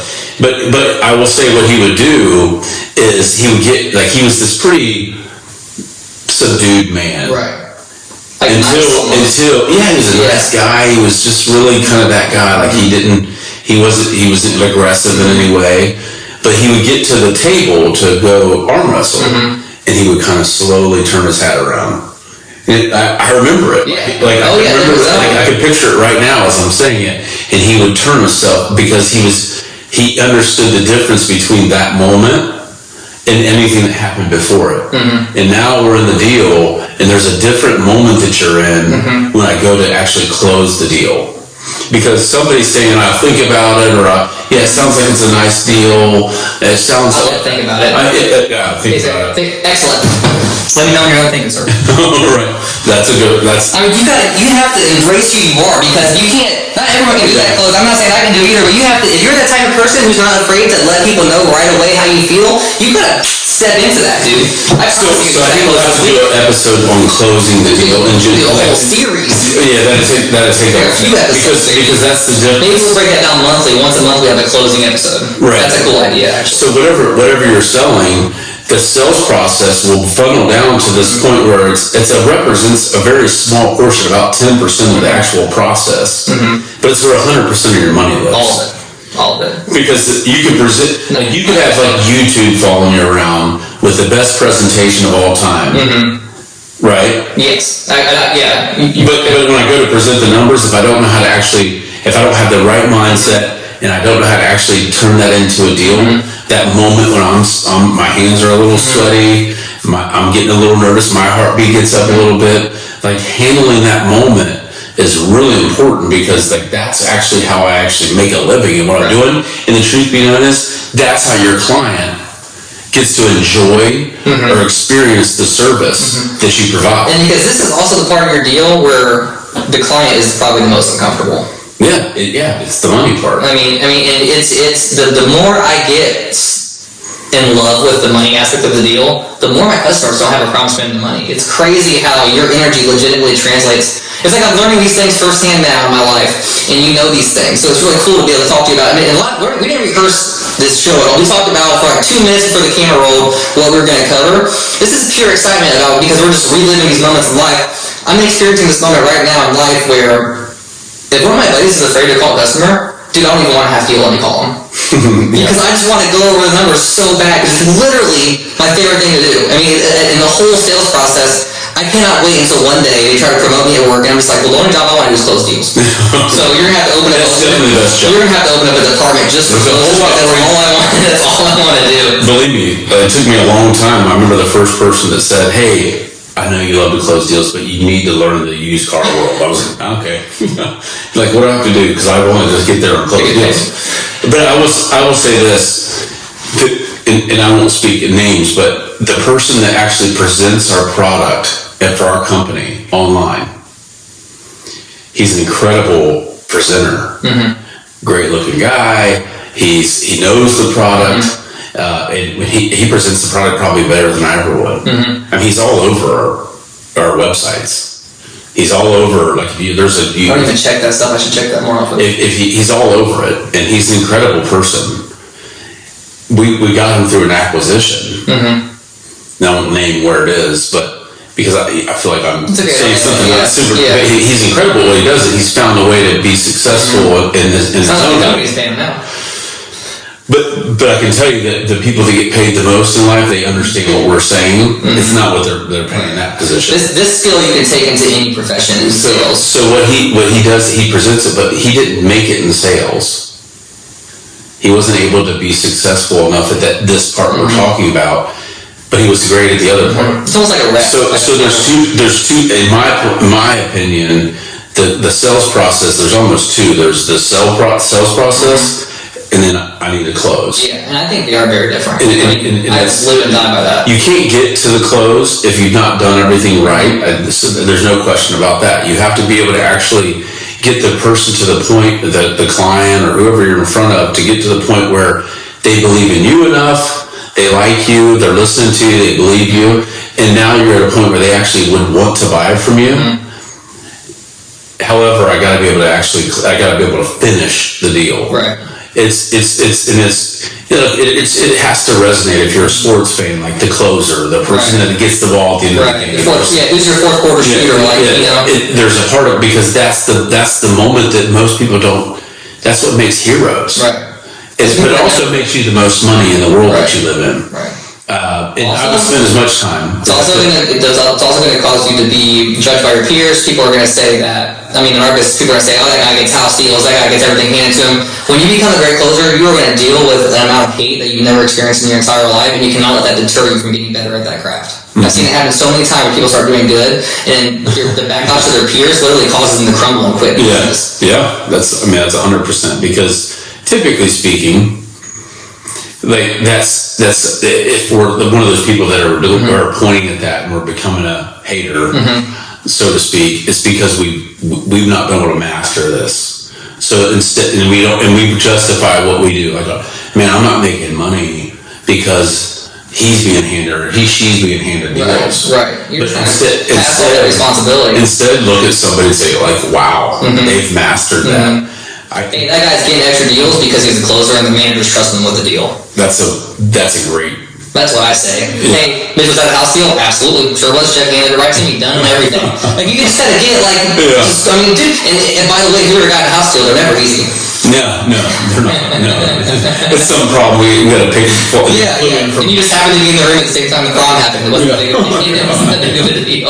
I will say what he would do is he would get he was this pretty subdued man, right? Until he was a nice guy. He was just really kind of that guy. He wasn't aggressive in any way. But he would get to the table to go arm wrestle, and he would kind of slowly turn his hat around. And I remember it. Yeah. I could picture it right now as I'm saying it. And he would turn himself because he understood the difference between that moment and anything that happened before it. And now we're in the deal, and there's a different moment that you're in when I go to actually close the deal. Because somebody's saying, I'll think about it, or it sounds like it's a nice deal. It sounds think about it. Think about it. Excellent. Let me know when you're done thinking, sir. Right. I mean, you have to embrace who you are, because you can't, not everyone can do that close. I'm not saying I can do it either, but you have to, if you're that type of person who's not afraid to let people know right away how you feel, you gotta step into that, dude. So I think we'll have to do an episode on closing the deal and do a whole series. Yeah, that'll take a few episodes. Because that's the difference. Maybe we'll break that down monthly. Once a month we have a closing episode. Right. That's a cool idea, actually. So whatever you're selling, the sales process will funnel down to this point where it represents a very small portion, about 10% of the actual process. But it's where 100% of your money lives. All of it. Because you could you could have YouTube following you around with the best presentation of all time. Right? Yes. But when I go to present the numbers, if I don't know how to if I don't have the right mindset, and I don't know how to actually turn that into a deal, that moment when my hands are a little sweaty, I'm getting a little nervous, my heartbeat gets up a little bit, handling that moment is really important, because that's actually how I actually make a living and what I'm doing. And the truth be known is, that's how your client gets to enjoy or experience the service that you provide. And because this is also the part of your deal where the client is probably the most uncomfortable. Yeah, it's the money part. I mean, and it's the more I get in love with the money aspect of the deal, the more my customers don't have a problem spending the money. It's crazy how your energy legitimately translates. It's like I'm learning these things firsthand now in my life, and you know these things, so it's really cool to be able to talk to you about it. We didn't rehearse this show at all. We talked about for 2 minutes before the camera rolled what we were going to cover. This is pure excitement because we're just reliving these moments of life. I'm experiencing this moment right now in life where if one of my buddies is afraid to call a customer, dude, I don't even want to have to let me call him. Because I just want to go over the numbers so bad, because it's literally my favorite thing to do. I mean, in the whole sales process, I cannot wait until one day they try to promote me at work, and I'm just like, well, the only job I want to do is close deals. So you're gonna have to open up. You're gonna have to open up a department just for close. That's all I want to do. Believe me, it took me a long time. I remember the first person that said, "Hey, I know you love to close deals, but you need to learn the used car world." I was like, okay. Like, what do I have to do? Because I want to just get there and close deals. But I will say this, and I won't speak in names, but the person that actually presents our product for our company online, he's an incredible presenter. Great looking guy. He knows the product. And he presents the product probably better than I ever would. I mean, he's all over our websites. He's all over, like, I don't even check that stuff. I should check that more often. He's all over it, and he's an incredible person. We got him through an acquisition. Now I won't name where it is, but because I feel like I'm saying something that's super. Yeah. He's incredible what he does. He's found a way to be successful in his own. Company's paying him now. But I can tell you that the people that get paid the most in life, they understand what we're saying. It's not what they're paying in that position. This skill you can take into any profession in sales. So what he does, he presents it, but he didn't make it in sales. He wasn't able to be successful enough at this part we're talking about, but he was great at the other part. It's almost like a rep. So there's two. In my opinion, the sales process. There's almost two. There's the sales process. And then I need to close. Yeah, and I think they are very different. And I live and die by that. You can't get to the close if you've not done everything right. There's no question about that. You have to be able to actually get the person to the point, the client or whoever you're in front of, to get to the point where they believe in you enough, they like you, they're listening to you, they believe you, and now you're at a point where they actually would want to buy it from you. However, I got to be able to finish the deal. Right. It has to resonate if you're a sports fan, like the closer, the person that gets the ball at the end of the game. Who's your fourth quarter shooter? There's a part of, because that's the moment that most people don't. That's what makes heroes. Right. But it also makes you the most money in the world that you live in. Right. And I would spend as much time. It's also going to cause you to be judged by your peers. People are going to say that. I mean, in our business, people are going to say, "Oh, that guy gets house deals. That guy gets everything handed to him." When you become a great closer, you are going to deal with an amount of hate that you've never experienced in your entire life, and you cannot let that deter you from getting better at that craft. I've seen it happen so many times where people start doing good, and the backlash of their peers literally causes them to crumble and quit. That's 100%. Because typically speaking, like that's if we're one of those people that are pointing at that and we're becoming a hater, so to speak, it's because we've not been able to master this. So instead, and we justify what we do. Like, man, I'm not making money because he's being handed, she's being handed deals. Right. But instead, that responsibility. Instead, look at somebody and say, like, wow, they've mastered that. Hey, that guy's getting extra deals because he's a closer and the managers trust him with the deal. That's a great. That's what I say. Hey, Mitch, was that a house deal? Absolutely. Sure was. Check handed it right to me. Done and everything. Like, you just gotta get, like, just, I mean, dude, and by the way, if you ever got a house deal, they're never easy. No, they're not. No. It's some problem we gotta pick. And you just happen to be in the room at the same time the crime happened. It wasn't a big deal.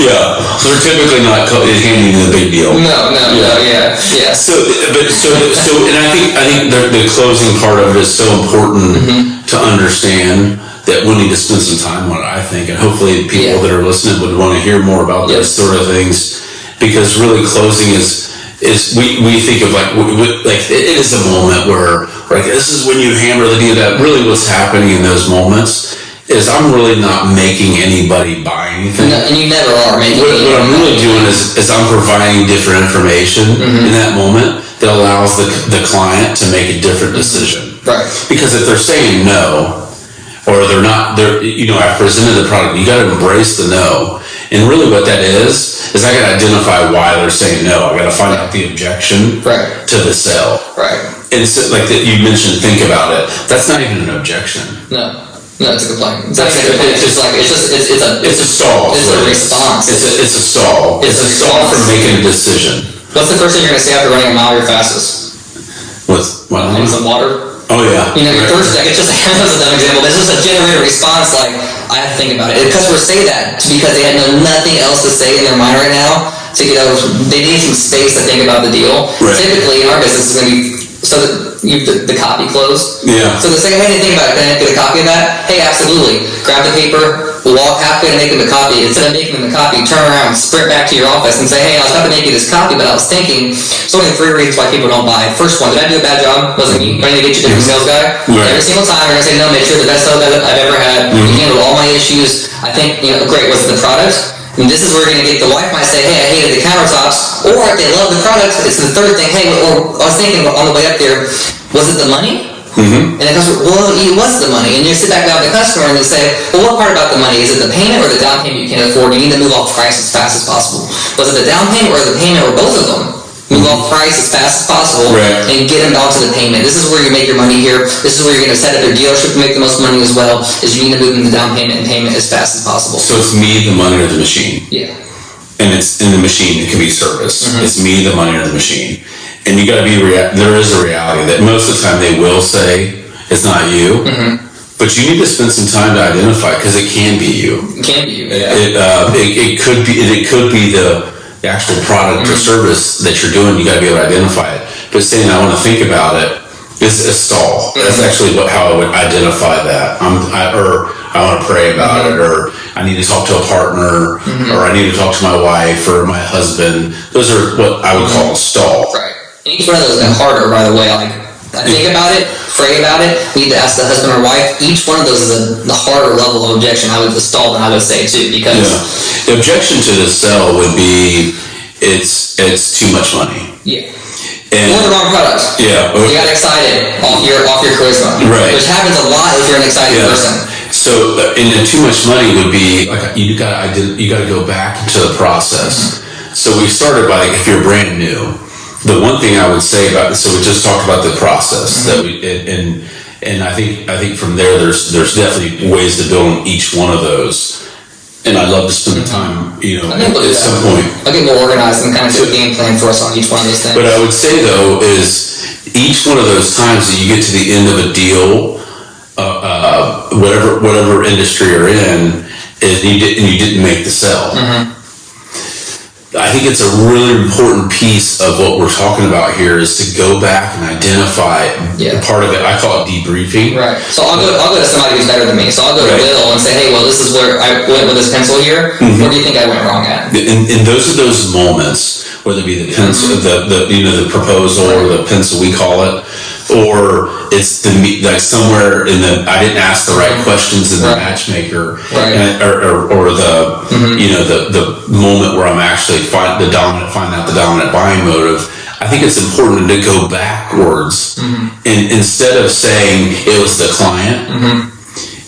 Yeah. They're typically not handing the big deal. No, yeah. So, and I think the closing part of it is so important to understand that we need to spend some time on it, I think, and hopefully people that are listening would want to hear more about those sort of things, because really closing is we think of like it is a moment where like this is when you hammer the deal. That really what's happening in those moments is I'm really not making anybody buy anything. No, and you never are making what I'm really doing is I'm providing different information in that moment that allows the client to make a different decision. Right. Because if they're saying no, or I've presented the product, you got to embrace the no. And really what that is I got to identify why they're saying no. I got to find out the objection to the sale. Right. And so, like that you mentioned, think about it. That's not even an objection. No. No, it's a complaint. It's a stall. It's a response. It's a stall. It's a stall for making a decision. What's the first thing you're going to say after running a mile your fastest? What? I need some water. Oh yeah. You're thirsty. Like, it's just that was a dumb example. But it's just a generated response. Like, I have to think about it. Customers say that because they had nothing else to say in their mind right now to get out. They need some space to think about the deal. Right. Typically, in our business, it's going to be so that the copy closed. Yeah. So the second thing to think about it, can I get a copy of that? Hey, absolutely. Grab the paper. Walk halfway to make them a copy. Instead of making them a copy, turn around, sprint back to your office and say, hey, I was about to make you this copy, but I was thinking, there's only 3 reasons why people don't buy. First one, did I do a bad job? Was it me? Do I need to get you a different sales guy? Right. Every single time, they're going to say, no, Mitch, you're the best sales guy that I've ever had. You handled all my issues. I think, great. Was it the product? And this is where you're going to get, the wife might say, hey, I hated the countertops. Or if they love the product, it's the third thing. Hey, or I was thinking on the way up there, was it the money? And the customer, well, it was the money. And you sit back down with the customer and they say, well, what part about the money? Is it the payment or the down payment you can't afford? You need to move off price as fast as possible. Was it the down payment or the payment or both of them? Move off price as fast as possible and get them onto the payment. This is where you make your money here. This is where you're going to set up your dealership to make the most money as well, is you need to move them to down payment and payment as fast as possible. So it's me, the money, or the machine. Yeah. And it's in the machine, it can be service. It's me, the money, or the machine. And you got to be, there is a reality that most of the time they will say, it's not you, but you need to spend some time to identify, because it can be you. It can be you, yeah. It could be the actual product or service that you're doing. You got to be able to identify it. But saying I want to think about it is a stall. That's actually how I would identify that. Or I want to pray about it, or I need to talk to a partner, or I need to talk to my wife or my husband. Those are what I would call a stall. Right. And each one of those is harder, by the way. Like, I think about it, pray about it, need to ask the husband or wife. Each one of those is the harder level of objection. I would stall than I would say too, because the objection to the sell would be it's too much money. Yeah. Or the wrong product. Yeah. You got excited off your charisma. Right. Which happens a lot if you're an excited person. So, and too much money would be like you got to go back into the process. So we started by, if you're brand new, the one thing I would say about this, so we just talked about the process that we, and I think from there there's definitely ways to build on each one of those, and I'd love to spend the time, at some point. I'll get more organized and kind of do a game plan for us on each one of those things. But I would say though is each one of those times that you get to the end of a deal, whatever industry you're in, and you didn't make the sell. I think it's a really important piece of what we're talking about here is to go back and identify part of it. I call it debriefing. Right. So I'll go to somebody who's better than me. So I'll go to Will and say, hey, well, this is where I went with this pencil here. Where do you think I went wrong at? And those are those moments, whether it be the pencil, the proposal, or the pencil we call it, or it's like somewhere in the I didn't ask the right questions in the matchmaker, or the the moment where I'm actually find out the dominant buying motive. I think it's important to go backwards, and instead of saying it was the client,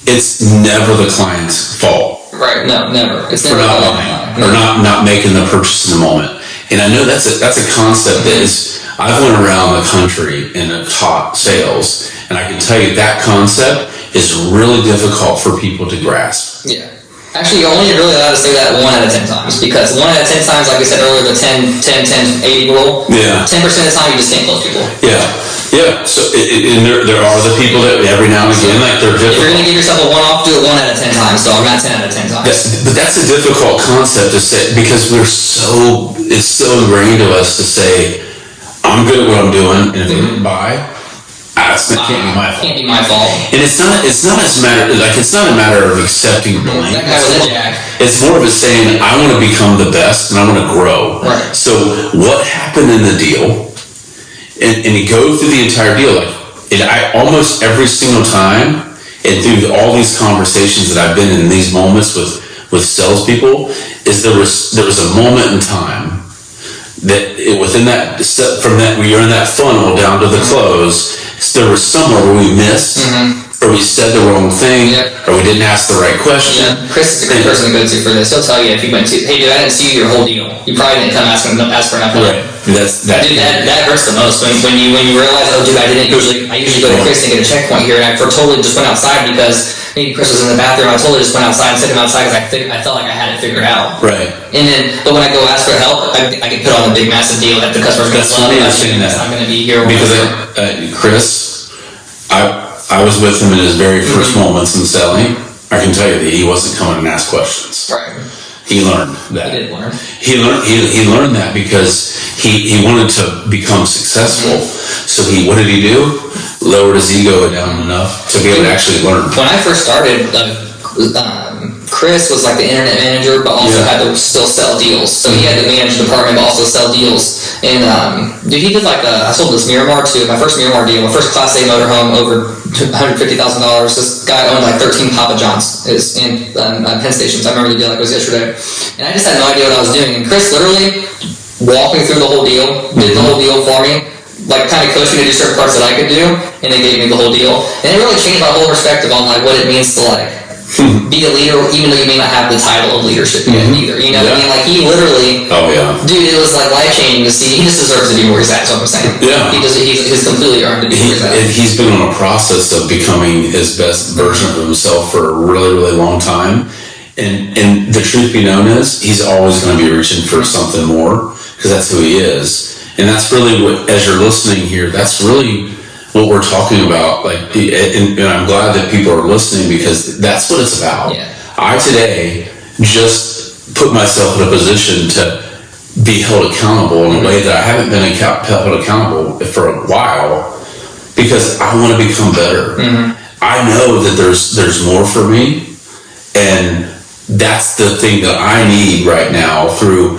it's never the client's fault. Right? No, never. It's for never not buying or not making the purchase in the moment. And I know that's a concept that is. I've went around the country and have taught sales, and I can tell you that concept is really difficult for people to grasp. Yeah. Actually, you're only really allowed to say that 1 out of 10 times, because 1 out of 10 times, like I said earlier, the 10, 80 rule, 10% of the time you just can't close people. Yeah. Yeah. So, and there are the people that every now and again, like they're difficult. If you're going to give yourself a 1-off, do it 1 out of 10 times, dog, not 10 out of 10 times. But that's a difficult concept to say, because it's so ingrained to us to say, I'm good at what I'm doing, and if they didn't buy, it can't be my fault. Can't be my fault. And it's not a matter of accepting blame. That guy was a jack. It's more of a saying, I want to become the best and I want to grow. Right. So what happened in the deal? And you go through the entire deal, almost every single time, and through all these conversations that I've been in these moments with salespeople, is there was a moment in time that within that, from that, when you're in that funnel down to the close, there was somewhere where we missed, or we said the wrong thing, or we didn't ask the right question. Yeah. Chris is a great person to go to for this. He'll tell you if you went to, hey dude, I didn't see your whole deal. You probably didn't come ask for nothing. Right. Dude, that hurts the most when you realize, oh dude, I usually go to Chris and get a checkpoint here, and I totally just went outside because maybe Chris was in the bathroom. I totally just went outside and sent him outside because I felt like I had it figured out. Right. And then, but when I go ask for help, I get put on the big massive deal that the customer's going to love it. It's not going to be here. Because Chris, I was with him in his very first moments in selling. I can tell you that he wasn't coming and ask questions. Right. He learned that. He did learn. He learned that because he wanted to become successful. So what did he do? Lowered his ego down enough to be able to actually learn. When I first started, Chris was like the internet manager, but also had to still sell deals. So he had to manage the department, but also sell deals. And dude, he did I sold this Miramar too. My first Miramar deal, my first Class A motorhome, over $150,000. This guy owned 13 Papa John's in Penn Stations. I remember the deal like it was yesterday. And I just had no idea what I was doing. And Chris literally walked me through the whole deal, did the whole deal for me, kind of coached me to do certain parts that I could do, and then gave me the whole deal. And it really changed my whole perspective on what it means to be a leader, even though you may not have the title of leadership yet either. You know what I mean? He literally, dude, it was life changing to see. He just deserves to be where he's at. That's what I'm saying. Yeah, he's completely earned to be where he's at. And he's been on a process of becoming his best version of himself for a really, really long time. And the truth be known is, he's always going to be reaching for something more because that's who he is. And that's really what, as you're listening here, that's really what we're talking about. And I'm glad that people are listening because that's what it's about. Yeah. I today just put myself in a position to be held accountable in a way that I haven't been held accountable for a while because I want to become better. I know that there's more for me, and that's the thing that I need right now through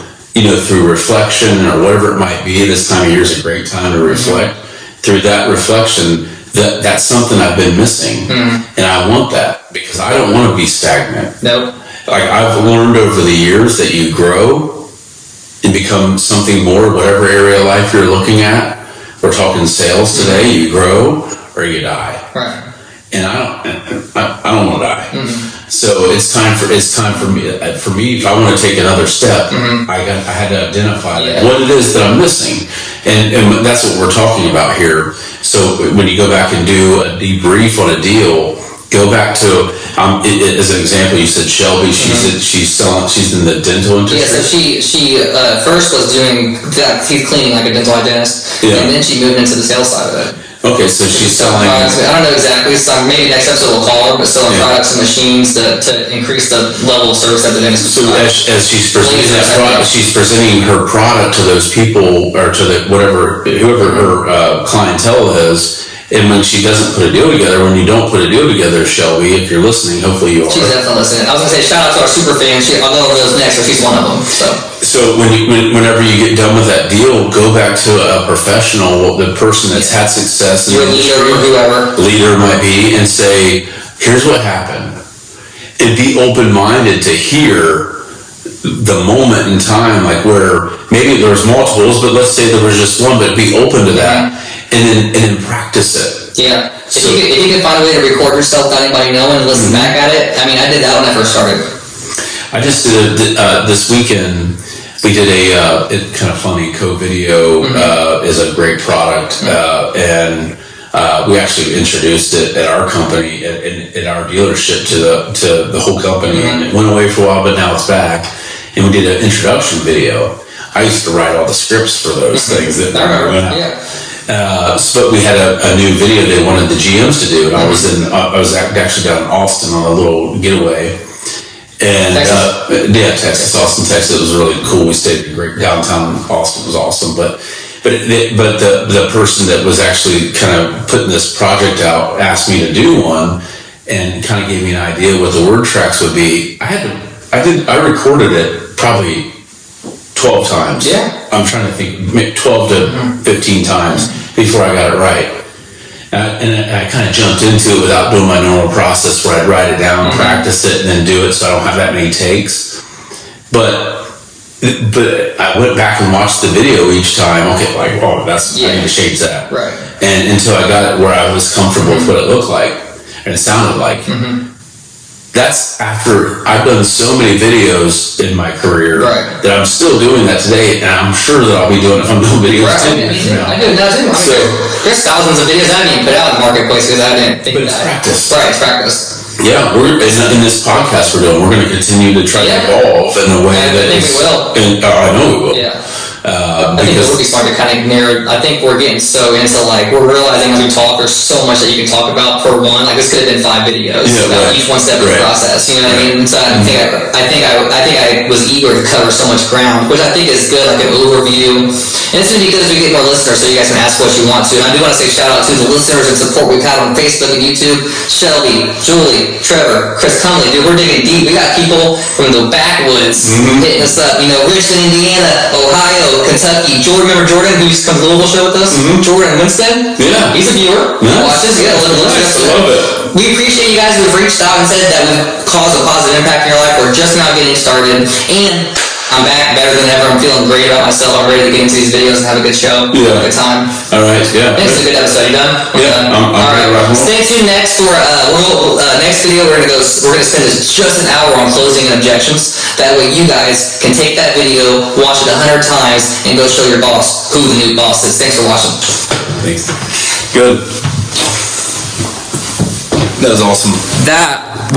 reflection or whatever it might be. This time of year is a great time to reflect. Through that reflection, that's something I've been missing, and I want that because I don't want to be stagnant. Nope. I've learned over the years that you grow and become something more, whatever area of life you're looking at. We're talking sales today. You grow or you die. Right. And I don't want to die. So it's time for me. If I want to take another step, I had to identify what it is that I'm missing, and that's what we're talking about here. So when you go back and do a debrief on a deal, go back to as an example. You said Shelby. She's in the dental industry. Yeah. So she first was doing teeth cleaning like a dental hygienist, and then she moved into the sales side of it. Okay, so she's selling. I don't know exactly. So maybe next episode we'll call her, but selling products and machines to increase the level of service that the dentist. So as she's presenting that product, she's presenting her product to those people or to whoever her clientele is. And when she doesn't put a deal together, when you don't put a deal together, Shelby, if you're listening, hopefully you are. She's definitely listening. I was gonna say shout out to our super fans. I'll go over those next, but she's one of them. So whenever you get done with that deal, go back to a professional, the person that's had success in the industry, leader or whoever. Leader might be, and say, here's what happened. And be open-minded to hear the moment in time, where maybe there was multiples, but let's say there was just one, but be open to that, and then practice it. Yeah. If you can find a way to record yourself without anybody knowing and listen back at it, I did that when I first started. I just did this weekend. We did a kind of funny co-video. Is a great product, and we actually introduced it at our company at our dealership to the whole company, and it went away for a while, but now it's back. And we did an introduction video. I used to write all the scripts for those things that went out. Yeah. But we had a new video they wanted the GMs to do, and I was actually down in Austin on a little getaway. And Texas, Austin, Texas. It was really cool. We stayed at great downtown Austin. It was awesome. But the person that was actually kind of putting this project out asked me to do one, and kind of gave me an idea what the word tracks would be. I recorded it probably 12 times. Yeah. I'm trying to think, 12 to 15 times before I got it right. And I kind of jumped into it without doing my normal process where I'd write it down, practice it, and then do it so I don't have that many takes. But I went back and watched the video each time. Okay, I need to change that. Right. And until I got it where I was comfortable with what it looked like. and it sounded like. That's after I've done so many videos in my career that I'm still doing that today, and I'm sure that I'll be doing it if I'm doing videos too. I do it now too. So, there's thousands of videos I haven't even put out in the marketplace because I didn't think but it's practice. Right, it's practice. Yeah, we're in this podcast we're doing. We're going to continue to try to evolve in a way that is. I think we will. And, I know we will. Yeah. I think it would be smart to kind of narrow. I think we're getting so into we're realizing as we talk, there's so much that you can talk about per one. Like this could have been 5 videos, each one step of the process. You know what I mean? So I think I was eager to cover so much ground, which I think is good, like an overview. And it's going to be good as we get more listeners, so you guys can ask what you want to. And I do want to say shout out to the listeners and support we've had on Facebook and YouTube. Shelby, Julie, Trevor, Chris Cumley, dude, we're digging deep. We got people from the backwoods hitting us up. You know, Richmond, Indiana, Ohio, Kentucky. Jordan, remember Jordan, who used to come to the Louisville show with us? Jordan Winstead? Yeah. He's a viewer. Nice. Watch this. Yeah, I love it. We appreciate you guys who have reached out and said that we've caused a positive impact in your life. We're just now getting started. And I'm back better than ever. I'm feeling great about myself. I'm ready to get into these videos and have a good show. Yeah. Have a good time. All right. Yeah. This is a good episode. You done? Yeah. I'm all right. Stay Stay tuned next for next video. We're gonna spend just an hour on closing and objections. That way you guys can take that video, watch it 100 times, and go show your boss who the new boss is. Thanks for watching. Thanks. Good. That was awesome. That